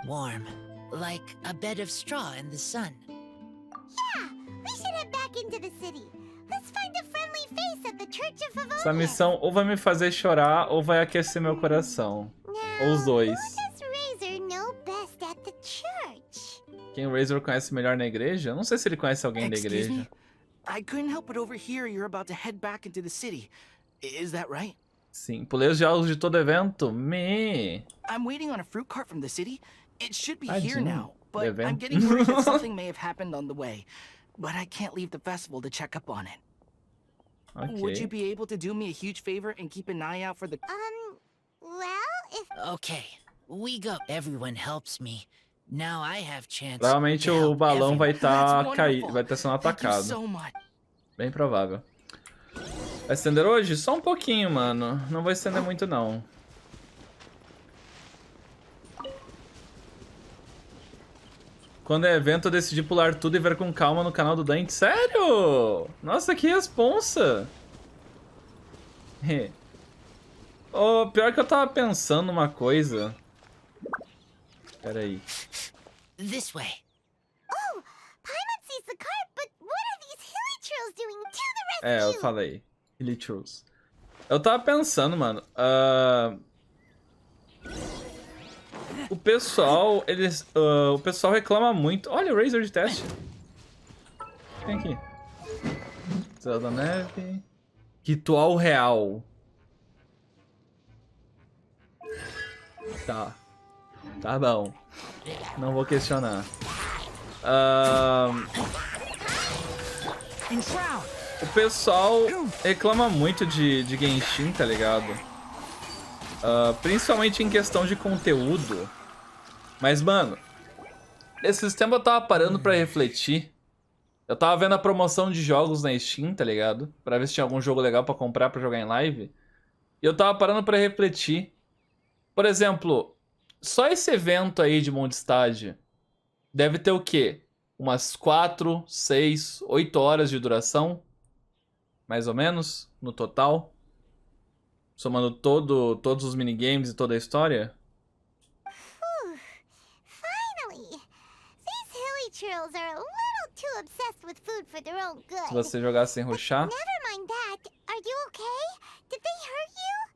[SPEAKER 10] Warm, like a bed of straw in the sun.
[SPEAKER 4] Yeah, we should head back into the city. Let's find a friendly face at the Church of Favonius.
[SPEAKER 1] Essa missão ou vai me fazer chorar ou vai aquecer meu coração.
[SPEAKER 4] Now,
[SPEAKER 1] Ou os dois.
[SPEAKER 4] who does Razor know best at the church?
[SPEAKER 1] Quem o Razor conhece melhor na igreja? Eu não sei se ele conhece alguém da
[SPEAKER 13] Excuse
[SPEAKER 1] igreja.
[SPEAKER 13] me? I couldn't help but overhear you're about to head back into the city. Is that right?
[SPEAKER 1] Sim, pulei os diálogos de todo evento. Me.
[SPEAKER 13] I'm waiting on a fruit cart from the city. It should be
[SPEAKER 1] Tadinho.
[SPEAKER 13] here now, but I'm
[SPEAKER 1] Evento.
[SPEAKER 13] getting worried that something may have happened on the way. But I can't leave the festival to check up on it. Would you
[SPEAKER 1] Ok.
[SPEAKER 13] be able to do me a huge favor and keep an eye out for the...
[SPEAKER 4] Well, if...
[SPEAKER 10] Okay, we go. Everyone helps me. Now I have chance.
[SPEAKER 1] Provavelmente
[SPEAKER 10] to
[SPEAKER 1] o
[SPEAKER 10] help
[SPEAKER 1] balão vai
[SPEAKER 10] everyone.
[SPEAKER 1] estar caído, vai estar sendo
[SPEAKER 13] Thank you
[SPEAKER 1] atacado.
[SPEAKER 13] so much.
[SPEAKER 1] Bem provável. Vai estender hoje? Só um pouquinho, mano. Não vou estender muito, não. Quando é evento, eu decidi pular tudo e ver com calma no canal do Dante. Sério? Nossa, que responsa! Oh, pior que eu tava pensando uma coisa. Pera aí.
[SPEAKER 10] This way.
[SPEAKER 4] Oh, Paimon sees the cart, but what are these hilly trails doing to the
[SPEAKER 1] É,
[SPEAKER 4] rescue?
[SPEAKER 1] eu falei. Hilly Truths. Eu tava pensando, mano. O pessoal, eles... o pessoal reclama muito. Olha o Razor de teste. Tem aqui. Céu da neve. Ritual real. Tá. Tá bom. Não vou questionar. O pessoal reclama muito de Genshin, tá ligado? Principalmente em questão de conteúdo. Mas, mano, esses tempos eu tava parando pra refletir. Eu tava vendo a promoção de jogos na Steam, tá ligado? Pra ver se tinha algum jogo legal pra comprar pra jogar em live. E eu tava parando pra refletir. Por exemplo, só esse evento aí de Mondstadt deve ter o quê? Umas 4, 6, 8 horas de duração? Mais ou menos, no total? Somando todos os minigames e toda a história?
[SPEAKER 4] Finally! These hilly trails are a little too obsessed with food for their own good.
[SPEAKER 1] Se você jogasse sem rushar?
[SPEAKER 4] Never mind that. Are you okay? Did they hurt you?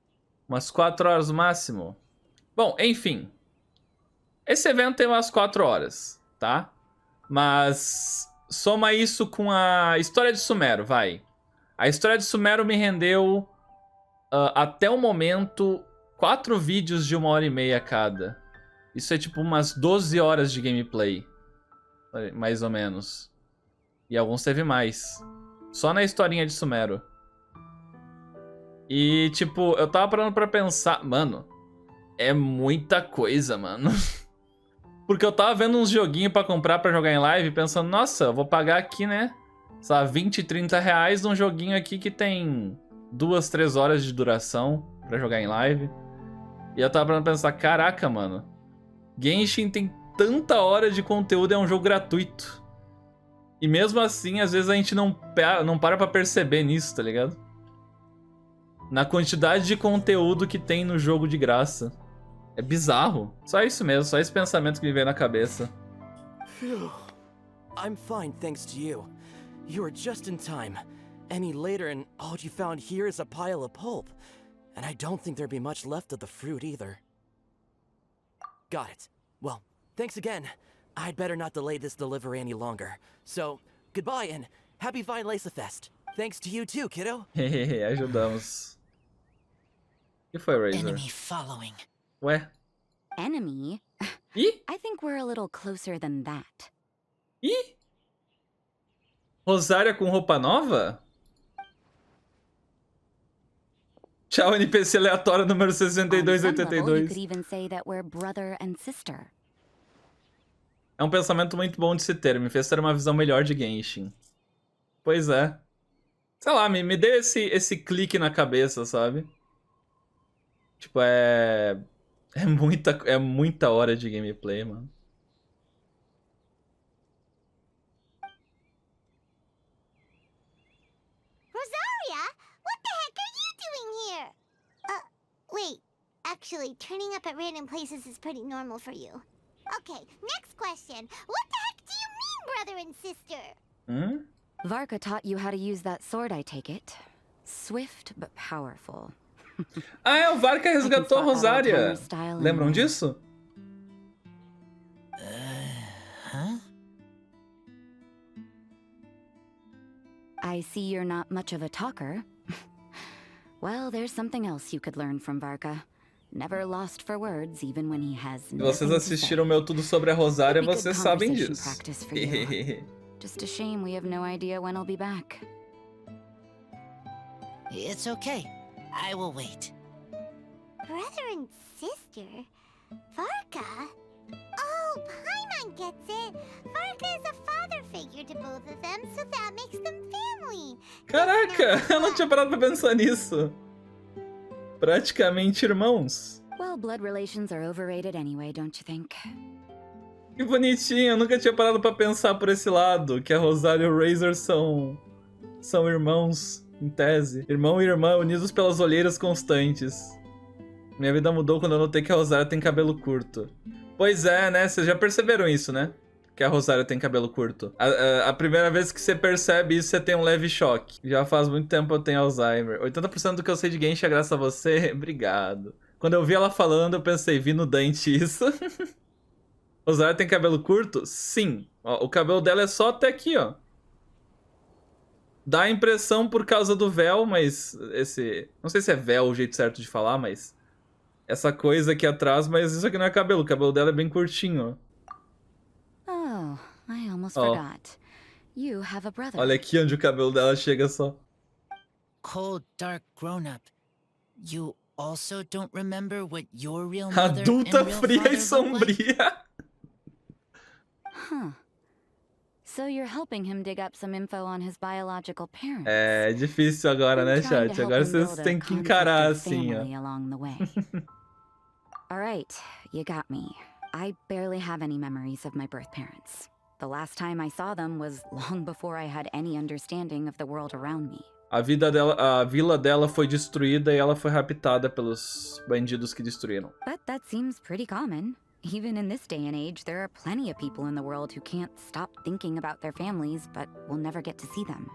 [SPEAKER 1] Umas 4 horas no máximo? Bom, enfim. Esse evento tem umas 4 horas, tá? Mas soma isso com a história de Sumero, vai. A história de Sumero me rendeu, até o momento, 4 vídeos de 1h30 cada. Isso é tipo umas 12 horas de gameplay. mais ou menos. E alguns teve mais. Só na historinha de Sumero. E, tipo, eu tava parando pra pensar... Mano, é muita coisa, mano. Porque eu tava vendo uns joguinhos pra comprar pra jogar em live, pensando, nossa, eu vou pagar aqui, né? Sabe, 20, 30 reais num joguinho aqui que tem 2, 3 horas de duração pra jogar em live. E eu tava parando pra pensar, caraca, mano. Genshin tem tanta hora de conteúdo, é um jogo gratuito. E mesmo assim, às vezes a gente não para pra perceber nisso, tá ligado? Na quantidade de conteúdo que tem no jogo de graça. É bizarro. Só isso mesmo, só esse pensamento que me veio na cabeça.
[SPEAKER 14] Phew. I'm fine thanks to you. You were just in time. Any later and all you found here is a pile of pulp. And I don't think there'd be much left of the fruit either. Got it. Well, thanks again. I'd better not delay this delivery any longer. So, goodbye and happy Vine Lace Fest. Thanks to you too, kiddo.
[SPEAKER 1] Hehehe, ajudamos. O que foi, Razor?
[SPEAKER 10] Enemy following.
[SPEAKER 1] Ué?
[SPEAKER 15] Enemy?
[SPEAKER 1] Ih?
[SPEAKER 15] I think we're a little closer than that.
[SPEAKER 1] Ih? Rosária com roupa nova? Tchau, NPC aleatório número 6282.
[SPEAKER 15] You could even say that we're brother and sister.
[SPEAKER 1] É um pensamento muito bom de se ter, me fez ter uma visão melhor de Genshin. Pois é. Sei lá, me deu esse clique na cabeça, sabe? Tipo, é muita hora de gameplay, mano.
[SPEAKER 4] Rosaria, what the heck are you doing here? Wait. Actually, turning up at random places is pretty normal for you. Okay, next question. What the heck do you mean, brother and sister?
[SPEAKER 15] VARKA taught you how to use that sword, I take it. Swift but powerful.
[SPEAKER 1] Ah, o VARKA resgatou a Rosária. Lembram disso?
[SPEAKER 10] Huh?
[SPEAKER 15] I see you're not much of a talker. Well, there's something else you could learn from VARKA. Never lost for words, even when he has
[SPEAKER 1] Se vocês assistiram meu tudo sobre a Rosária, vocês sabem disso.
[SPEAKER 15] Just a shame we have no idea when he'll be back.
[SPEAKER 10] It's okay. I will wait.
[SPEAKER 4] Brother and sister? VARKA? Oh, Paimon gets it. VARKA is a father figure to both of them, so that makes them family.
[SPEAKER 1] Caraca, eu não tinha parado pra pensar nisso. Praticamente irmãos.
[SPEAKER 15] Well, blood relations are overrated anyway, don't you think?
[SPEAKER 1] Que bonitinho, eu nunca tinha parado pra pensar por esse lado, que a Rosária e o Razor são irmãos, em tese. Irmão e irmã unidos pelas olheiras constantes. Minha vida mudou quando eu notei que a Rosária tem cabelo curto. Pois é, né? Vocês já perceberam isso, né? Que a Rosária tem cabelo curto. A primeira vez que você percebe isso, você tem um leve choque. Já faz muito tempo que eu tenho Alzheimer. 80% do que eu sei de Genshin é graças a você. Obrigado. Quando eu vi ela falando, eu pensei, vi no Dante isso. Rosária tem cabelo curto? Sim. Ó, o cabelo dela é só até aqui, ó. Dá a impressão por causa do véu, mas esse... Não sei se é véu o jeito certo de falar, mas... Essa coisa aqui atrás, mas isso aqui não é cabelo. O cabelo dela é bem curtinho, ó.
[SPEAKER 15] Oh, I almost forgot. You have a brother.
[SPEAKER 1] Olha aqui onde o cabelo dela chega só.
[SPEAKER 10] Cold, dark grown-up. You also don't remember what your real mother
[SPEAKER 1] Adulta,
[SPEAKER 10] and real
[SPEAKER 1] fria
[SPEAKER 10] father
[SPEAKER 1] e sombria.
[SPEAKER 15] Huh. So you're helping him dig up some info on his biological parents.
[SPEAKER 1] É difícil agora, né, chat? Agora vocês têm que encarar assim, ó.
[SPEAKER 15] Alright, you got me. I barely have any memories of my birth parents. The last time I saw them was long before I had any understanding of the world around me.
[SPEAKER 1] A vila dela foi destruída e ela foi raptada pelos bandidos que destruíram.
[SPEAKER 15] But that seems pretty common. Even in this day and age, there are plenty of people in the world who can't stop thinking about their families, but will never get to see them.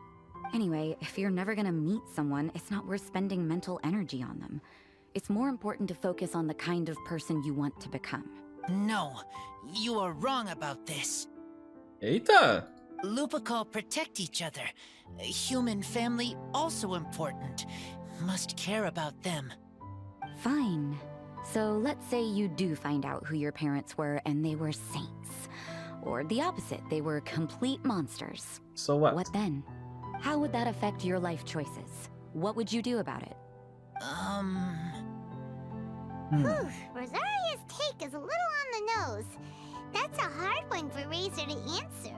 [SPEAKER 15] Anyway, if you're never gonna meet someone, it's not worth spending mental energy on them. It's more important to focus on the kind of person you want to become.
[SPEAKER 10] No, you are wrong about this.
[SPEAKER 1] Eita!
[SPEAKER 10] Lupacol protect each other. A human family also important. Must care about them.
[SPEAKER 15] Fine. So let's say you do find out who your parents were and they were saints. Or the opposite, they were complete monsters.
[SPEAKER 1] So what?
[SPEAKER 15] What then? How would that affect your life choices? What would you do about it?
[SPEAKER 4] Rosaria's take is a little on the nose. That's a hard one for Razor to answer.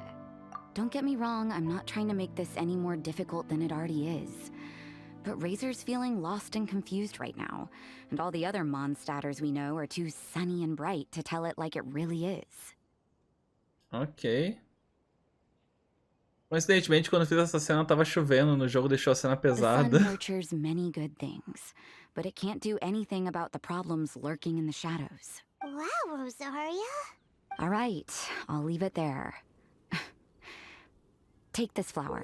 [SPEAKER 15] Don't get me wrong, I'm not trying to make this any more difficult than it already is. But Razor's feeling lost and confused right now, and all the other Mondstadters we know are too sunny and bright to tell it like it really is.
[SPEAKER 1] Ok. Coincidentemente, quando eu fiz essa cena, tava chovendo no jogo, deixou a cena pesada.
[SPEAKER 15] The sun nurtures many good things, but it can't do anything about the problems lurking in the shadows.
[SPEAKER 4] Wow, Rosaria.
[SPEAKER 15] All right, I'll leave it there. Take this flower.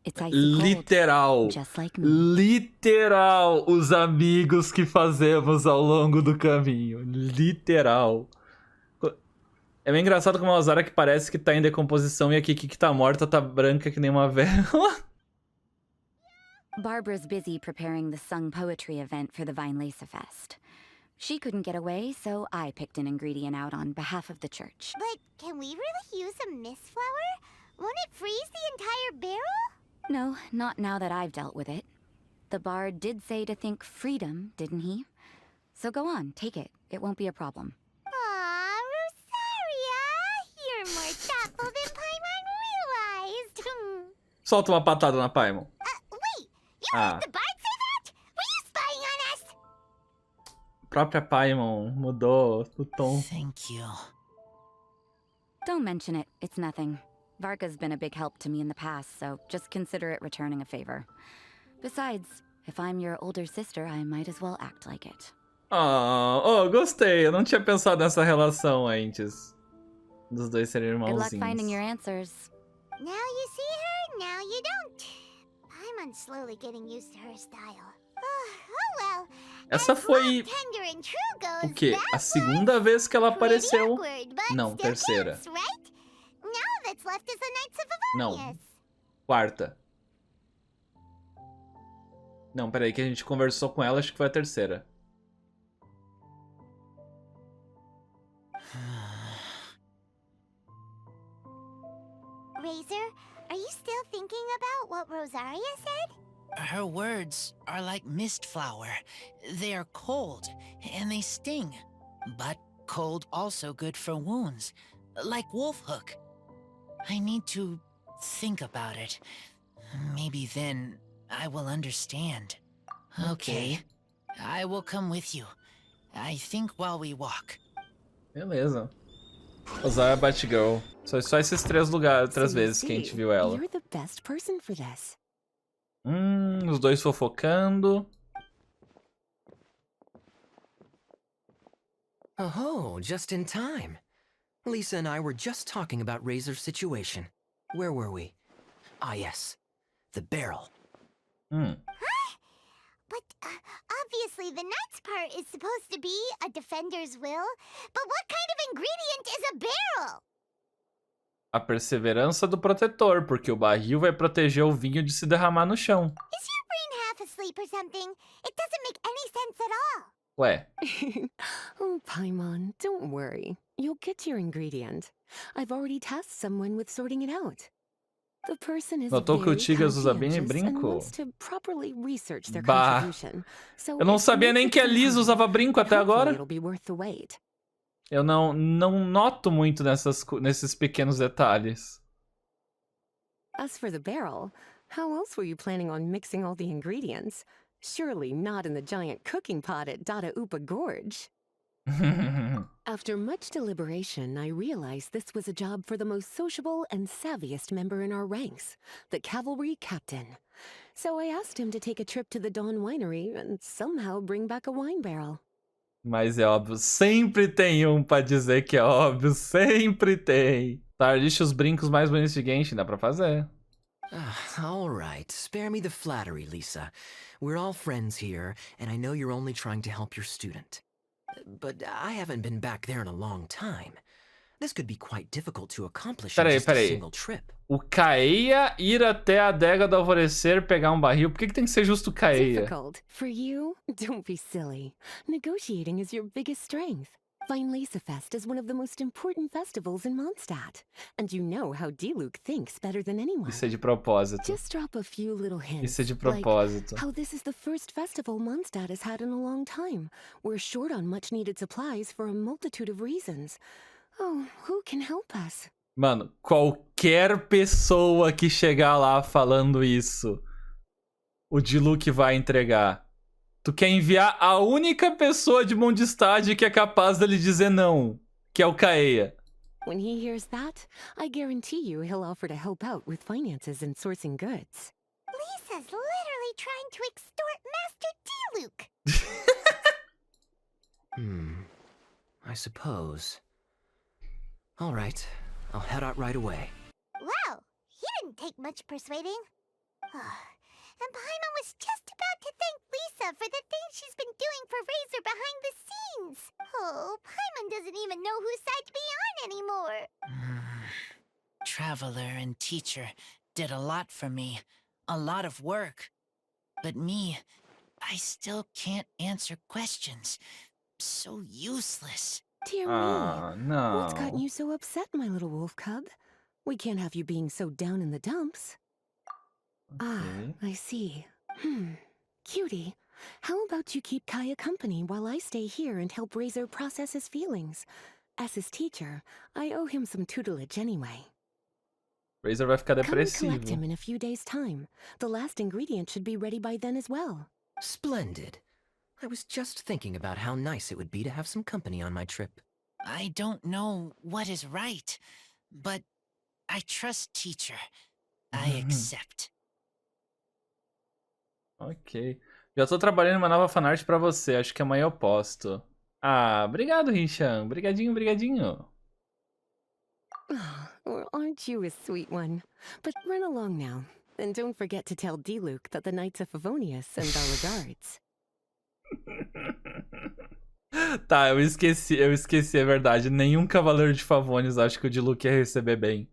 [SPEAKER 15] It's icy cold,
[SPEAKER 1] Literal.
[SPEAKER 15] just like me.
[SPEAKER 1] Literal. Os amigos que fazemos ao longo do caminho. Literal. É bem engraçado como a Rosara que parece que tá em decomposição e a Kiki que tá morta tá branca que nem uma vela.
[SPEAKER 15] Barbara's busy preparing the sung poetry event for the Weinlese Fest. She couldn't get away, so I picked an ingredient out on behalf of the church.
[SPEAKER 4] But can we really use a mist flower? Won't it freeze the entire barrel?
[SPEAKER 15] No, not now that I've dealt with it. The bard did say to think freedom, didn't he? So go on, take it. It won't be a problem.
[SPEAKER 4] Aw, Rosaria! You're more thoughtful than Paimon realized.
[SPEAKER 1] Solta uma patada na Paimon.
[SPEAKER 4] Wait! You heard the bard say that? Were you spying on us?
[SPEAKER 1] A própria Paimon mudou o tom.
[SPEAKER 10] Thank you.
[SPEAKER 15] Don't mention it. It's nothing. VARKA's been a big help to me in the past, so just consider it returning a favor. Besides, if I'm your older sister, I might as well act like it.
[SPEAKER 1] Oh, gostei. Eu não tinha pensado nessa relação antes. Dos dois serem
[SPEAKER 15] Good luck
[SPEAKER 1] irmãozinhos.
[SPEAKER 15] finding your answers.
[SPEAKER 4] Now you see her, now you don't. Paimon's slowly getting used to her style. Oh well.
[SPEAKER 1] Essa foi
[SPEAKER 4] Tender and true goes,
[SPEAKER 1] o quê? A segunda vez que ela apareceu? Não, terceira.
[SPEAKER 4] counts, right? Now that's left is the Knights of
[SPEAKER 1] Não.
[SPEAKER 4] Avonius.
[SPEAKER 1] Quarta. Não, peraí, que a gente conversou com ela, acho que foi a terceira.
[SPEAKER 4] Razor, are you still thinking about what Rosaria said?
[SPEAKER 10] Her words are like mist flower. They are cold, and they sting. But cold also good for wounds, like wolf hook. I need to think about it. Maybe then I will understand. Okay. I will come with you. I think while we walk.
[SPEAKER 1] Beleza. Usar a Batgirl. Só esses três vezes que a gente viu ela.
[SPEAKER 3] You're the best person for this.
[SPEAKER 1] Os dois fofocando.
[SPEAKER 2] Oh, just in time. Lisa and I were just talking about Razor's situation. Where were we? Ah, yes. The barrel.
[SPEAKER 4] But obviously the Knight's part is supposed to be a defender's will. But what kind of ingredient is a barrel?
[SPEAKER 1] A perseverança do protetor, porque o barril vai proteger o vinho de se derramar no chão.
[SPEAKER 4] Is your brain half asleep or something? It doesn't make any sense at all.
[SPEAKER 1] Ué.
[SPEAKER 3] Oh, Paimon, don't worry. You'll get your ingredient. I've already tasked someone with sorting it out. The person is
[SPEAKER 1] Notou que o
[SPEAKER 3] very
[SPEAKER 1] Tigas usa bem
[SPEAKER 3] conscientious and
[SPEAKER 1] brinco?
[SPEAKER 3] wants to properly research their
[SPEAKER 1] Bah.
[SPEAKER 3] contribution. So
[SPEAKER 1] Eu não
[SPEAKER 3] if
[SPEAKER 1] sabia
[SPEAKER 3] you
[SPEAKER 1] nem
[SPEAKER 3] make
[SPEAKER 1] que a
[SPEAKER 3] it
[SPEAKER 1] Liz
[SPEAKER 3] somehow,
[SPEAKER 1] usava brinco até
[SPEAKER 3] hopefully
[SPEAKER 1] agora.
[SPEAKER 3] it'll be worth the wait.
[SPEAKER 1] Eu não noto muito nesses pequenos detalhes.
[SPEAKER 3] As for the barrel, how else were you planning on mixing all the ingredients? Surely not in the giant cooking pot at Dada Upa Gorge. After much deliberation, I realized this was a job for the most sociable and savviest member in our ranks, the cavalry captain. So I asked him to take a trip to the Dawn Winery and somehow bring back a wine barrel.
[SPEAKER 1] Mas é óbvio, sempre tem um pra dizer que é óbvio, sempre tem. Tá, deixa os brincos mais bonitos de Genshin, dá pra fazer.
[SPEAKER 2] All right, spare me the flattery, Lisa. We're all friends here, and I know you're only trying to help your student. But I haven't been back there in a long time. This could be quite difficult to accomplish in just a single trip.
[SPEAKER 1] O Kaeya ir até a adega do alvorecer pegar um barril. Por que tem que ser justo o Kaeya?
[SPEAKER 3] Difficult. For you? Don't be silly. Negotiating is your biggest strength. Vinelasafest is one of the most important festivals in Mondstadt, and you know how D-Luke thinks better than anyone.
[SPEAKER 1] Isso é de propósito.
[SPEAKER 3] Just drop a few little hints.
[SPEAKER 1] Isso é de propósito.
[SPEAKER 3] Like how this is the first festival Mondstadt has had in a long time. We're short on much-needed supplies for a multitude of reasons. Oh, who can help us?
[SPEAKER 1] Mano, qualquer pessoa que chegar lá falando isso, o D-Luke vai entregar. Tu quer enviar a única pessoa de Mondstadt que é capaz dele dizer não, que é o Kaeya.
[SPEAKER 3] When he hears that, I guarantee you he'll offer to help out with finances and sourcing goods.
[SPEAKER 4] Lisa's literally trying to extort Master D-Luke.
[SPEAKER 2] I suppose. All right, I'll head out right away.
[SPEAKER 4] Wow, he didn't take much persuading. And Paimon was just about to thank Lisa for the things she's been doing for Razor behind the scenes. Oh, Paimon doesn't even know whose side to be on anymore.
[SPEAKER 10] Traveler and teacher did a lot for me. A lot of work. But me, I still can't answer questions. So useless.
[SPEAKER 3] Dear me.
[SPEAKER 1] No.
[SPEAKER 3] What's gotten you so upset, my little wolf cub? We can't have you being so down in the dumps.
[SPEAKER 1] Okay.
[SPEAKER 3] I see. Cutie, how about you keep Kaeya company while I stay here and help Razor process his feelings? As his teacher, I owe him some tutelage anyway.
[SPEAKER 1] Razor vai ficar
[SPEAKER 3] Come and
[SPEAKER 1] depressivo.
[SPEAKER 3] collect him in a few days' time. The last ingredient should be ready by then as well.
[SPEAKER 2] Splendid. I was just thinking about how nice it would be to have some company on my trip.
[SPEAKER 10] I don't know what is right, but I trust teacher. I accept.
[SPEAKER 1] Ok. Já tô trabalhando em uma nova fanart pra você. Acho que amanhã eu posto. Ah, obrigado, Rinchan. Obrigadinho, obrigadinho.
[SPEAKER 3] Or aren't you a sweet one? But run along now. And don't forget to tell D-Luke that the Knights of Favonius send our regards.
[SPEAKER 1] Tá, eu esqueci, é verdade. Nenhum Cavaleiro de Favonius acho que o D-Luke ia receber bem.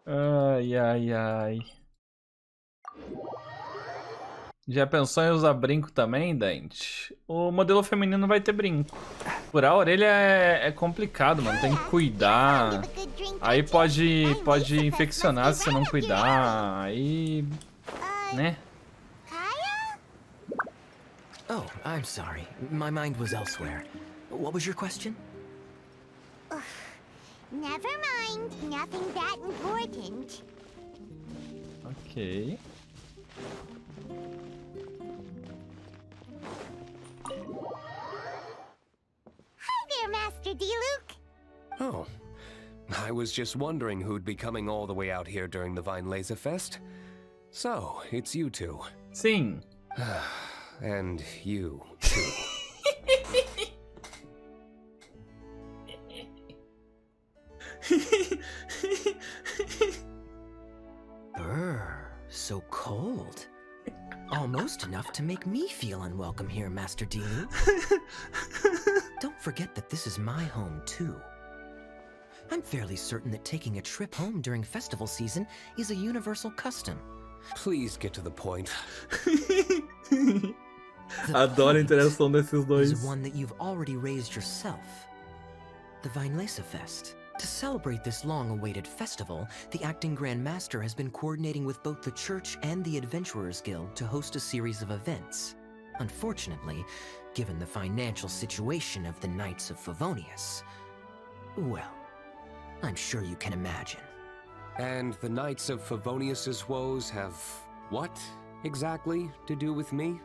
[SPEAKER 1] Ai, ai, ai. Já pensou em usar brinco também, Dante? O modelo feminino vai ter brinco. Furar a orelha é complicado, mano. Tem que cuidar. Aí pode infeccionar se você não cuidar. Aí... né?
[SPEAKER 2] Oh, I'm sorry. My mind was elsewhere. What was your question?
[SPEAKER 4] Never mind. Nothing that important.
[SPEAKER 1] Ok.
[SPEAKER 4] Hi there, Master D-Luke.
[SPEAKER 16] Oh, I was just wondering who'd be coming all the way out here during the Vinelasafest. So, it's you two.
[SPEAKER 1] Sim.
[SPEAKER 16] And you, too.
[SPEAKER 2] Brr, so cold. Almost enough to make me feel unwelcome here, Master D-Luke. Don't forget that this is my home, too. I'm fairly certain that taking a trip home during festival season is a universal custom.
[SPEAKER 16] Please get to the point.
[SPEAKER 1] Adoro a interação desses dois.
[SPEAKER 2] Is one that you've already raised yourself. The Vinelasafest. To celebrate this long-awaited festival, the Acting Grand Master has been coordinating with both the Church and the Adventurers Guild to host a series of events. Unfortunately, given the financial situation of the Knights of Favonius, well, I'm sure you can imagine.
[SPEAKER 16] And the Knights of Favonius's woes have what, exactly, to do with me?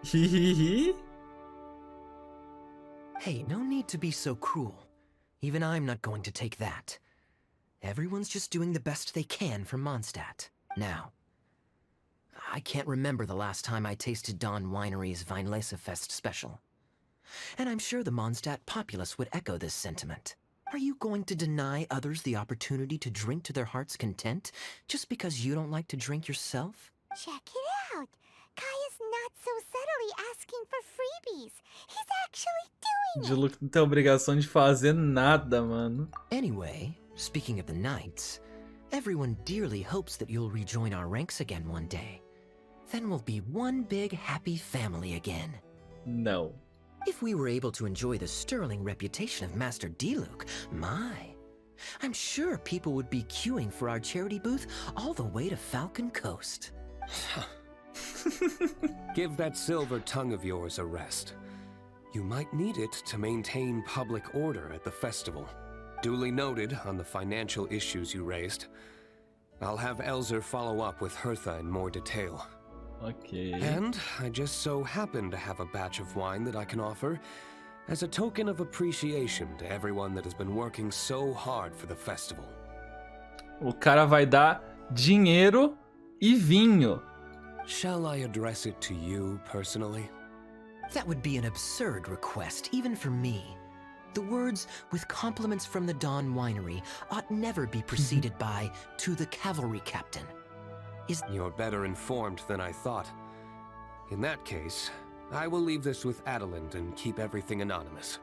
[SPEAKER 1] Hihihi.
[SPEAKER 2] Hey, no need to be so cruel. Even I'm not going to take that. Everyone's just doing the best they can for Mondstadt. Now, I can't remember the last time I tasted Dawn Winery's Vinelasafest special. And I'm sure the Mondstadt populace would echo this sentiment. Are you going to deny others the opportunity to drink to their heart's content just because you don't like to drink yourself?
[SPEAKER 4] Check it out. Kaeya's not so subtly asking for freebies. He's actually doing it.
[SPEAKER 1] D-Luke não tem obrigação de fazer nada, mano.
[SPEAKER 2] Anyway, speaking of the knights, everyone dearly hopes that you'll rejoin our ranks again one day. Then we'll be one big happy family again.
[SPEAKER 1] No.
[SPEAKER 2] If we were able to enjoy the sterling reputation of Master Diluc, I'm sure people would be queuing for our charity booth all the way to Falcon Coast.
[SPEAKER 16] Give that silver tongue of yours a rest. You might need it to maintain public order at the festival. Duly noted on the financial issues you raised. I'll have Elzer follow up with Hertha in more detail.
[SPEAKER 1] Okay.
[SPEAKER 16] And I just so happen to have a batch of wine that I can offer as a token of appreciation to everyone that has been working so hard for the festival.
[SPEAKER 1] O cara vai dar dinheiro e vinho.
[SPEAKER 16] Shall I address it to you personally?
[SPEAKER 2] That would be an absurd request, even for me. The words, with compliments from the Dawn Winery, ought never be preceded by, to the cavalry captain.
[SPEAKER 16] You're better informed than I thought. In that case, I will leave this with Adelind and keep everything anonymous.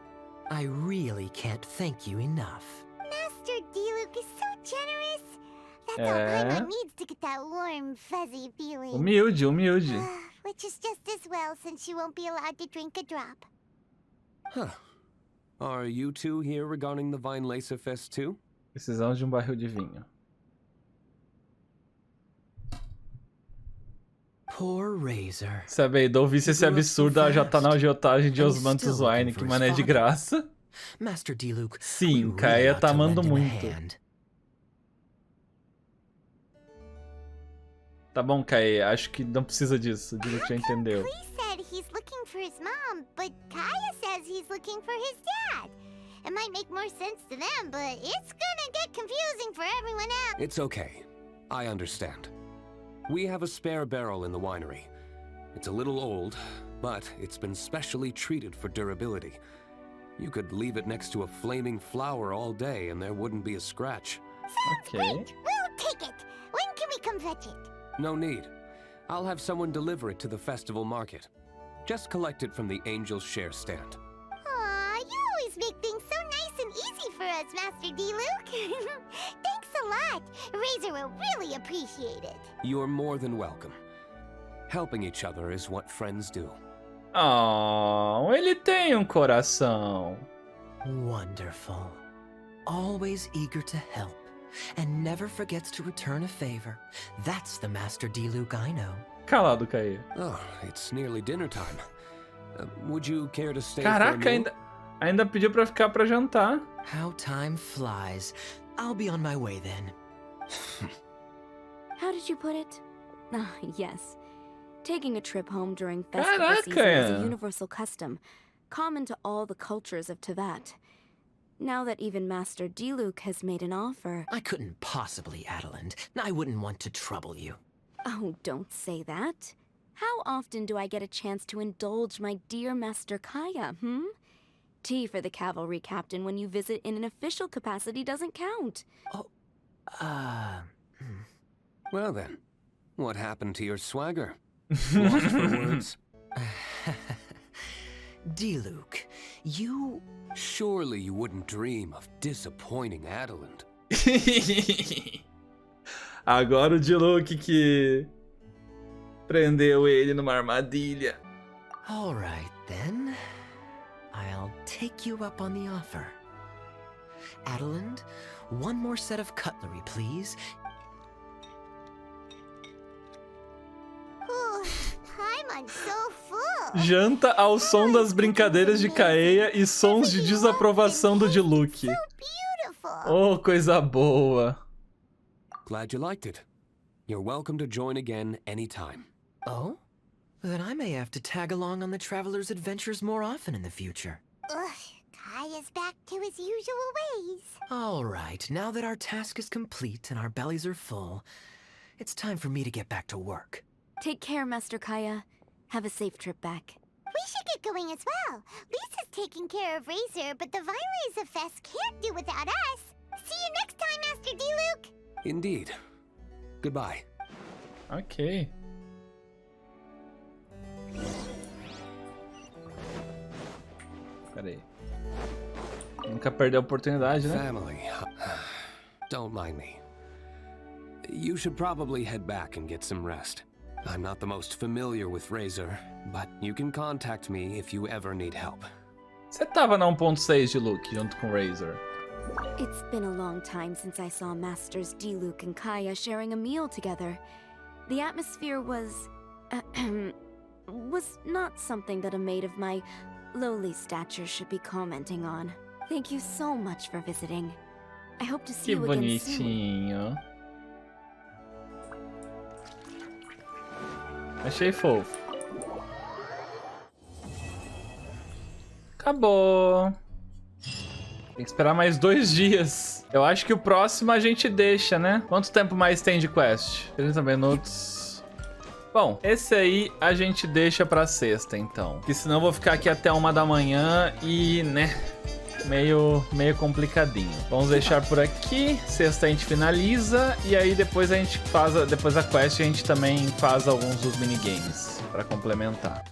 [SPEAKER 2] I really can't thank you enough.
[SPEAKER 4] Master Diluc is so generous. That's all Paimon needs to get that warm, fuzzy feeling.
[SPEAKER 1] Humilde.
[SPEAKER 4] Which is just as well, since you won't be allowed to drink a drop.
[SPEAKER 16] Huh. Are you two here regarding the Weinlese Fest too?
[SPEAKER 1] Precisamos de barril de vinho.
[SPEAKER 2] Poor Razor.
[SPEAKER 1] Se a Beidou visse esse absurdo, ela já tá na agiotagem de Osmanthus Wine, que mané de graça.
[SPEAKER 2] Master Diluc,
[SPEAKER 1] sim, Kaeya tá amando muito. Tá bom, Kaeya, acho que não precisa disso. O Diluc já entendeu.
[SPEAKER 4] He said he's looking for his mom, but Kaeya says he's looking for his dad. It might make more sense to them, but it's gonna get confusing for everyone else.
[SPEAKER 16] It's okay. I understand. We have a spare barrel in the winery. It's a little old, but it's been specially treated for durability. You could leave it next to a flaming flower all day and there wouldn't be a scratch.
[SPEAKER 4] Sounds great! We'll take it! When can we come fetch it?
[SPEAKER 16] No need. I'll have someone deliver it to the festival market. Just collect it from the Angel's Share stand.
[SPEAKER 4] Aw, you always make things so nice and easy for us, Master Diluc. Thanks a lot. Razor will really appreciate it.
[SPEAKER 16] You're more than welcome. Helping each other is what friends do.
[SPEAKER 1] Oh, ele tem coração.
[SPEAKER 2] Wonderful. Always eager to help, and never forgets to return a favor. That's the Master Diluc I know.
[SPEAKER 1] Calado, Kaeya.
[SPEAKER 16] Oh, it's nearly dinner time. Would you care to stay
[SPEAKER 1] Caraca,
[SPEAKER 16] for a meal?
[SPEAKER 1] ainda pediu pra ficar pra jantar.
[SPEAKER 2] How time flies. I'll be on my way then.
[SPEAKER 15] How did you put it? Yes. Taking a trip home during festival season is a universal custom, common to all the cultures of Teyvat. Now that even Master Diluc has made an offer...
[SPEAKER 2] I couldn't possibly, Adelind. I wouldn't want to trouble you.
[SPEAKER 15] Oh, don't say that. How often do I get a chance to indulge my dear Master Kaeya, Tea for the cavalry captain when you visit in an official capacity doesn't count.
[SPEAKER 16] Well then, what happened to your swagger? Lost for words?
[SPEAKER 2] Diluc, you...
[SPEAKER 16] Surely you wouldn't dream of disappointing Adelind.
[SPEAKER 1] Agora o Diluc que prendeu ele numa armadilha.
[SPEAKER 2] All right then. I'll take you up on the offer. Adelind, one more set of cutlery, please.
[SPEAKER 4] Paimon's so full.
[SPEAKER 1] Janta ao som das brincadeiras de Kaeya e sons de desaprovação do Diluc. Oh, coisa boa.
[SPEAKER 16] Glad you liked it. You're welcome to join again anytime.
[SPEAKER 2] Oh? Then I may have to tag along on the Traveler's adventures more often in the future.
[SPEAKER 4] Ugh, Kaya's back to his usual ways.
[SPEAKER 2] All right, now that our task is complete and our bellies are full, it's time for me to get back to work.
[SPEAKER 15] Take care, Master Kaeya. Have a safe trip back.
[SPEAKER 4] We should get going as well. Lisa's taking care of Razor, but the Weinlese Fest can't do without us. See you next time, Master Diluc.
[SPEAKER 16] Indeed. Goodbye.
[SPEAKER 1] Ok. Pera aí. Nunca perdeu a oportunidade, né?
[SPEAKER 16] Family. don't mind me. You should probably head back and get some rest. I'm not the most familiar with Razor, but you can contact me if you ever need help.
[SPEAKER 1] Você tava na 1.6 de Luke junto com Razor.
[SPEAKER 17] It's been a long time since I saw Masters Diluc and Kaya sharing a meal together. The atmosphere was not something that a maid of my lowly stature should be commenting on. Thank you so much for visiting. I hope to see you again soon.
[SPEAKER 1] Bonitinho. Achei fofo. Acabou. Tem que esperar mais 2 dias. Eu acho que o próximo a gente deixa, né? Quanto tempo mais tem de quest? 30 minutos. Bom, esse aí a gente deixa pra sexta, então. Porque senão eu vou ficar aqui até 1 da manhã e, né, meio complicadinho. Vamos deixar por aqui. Sexta a gente finaliza. E aí depois a gente faz, depois da quest a gente também faz alguns dos minigames pra complementar.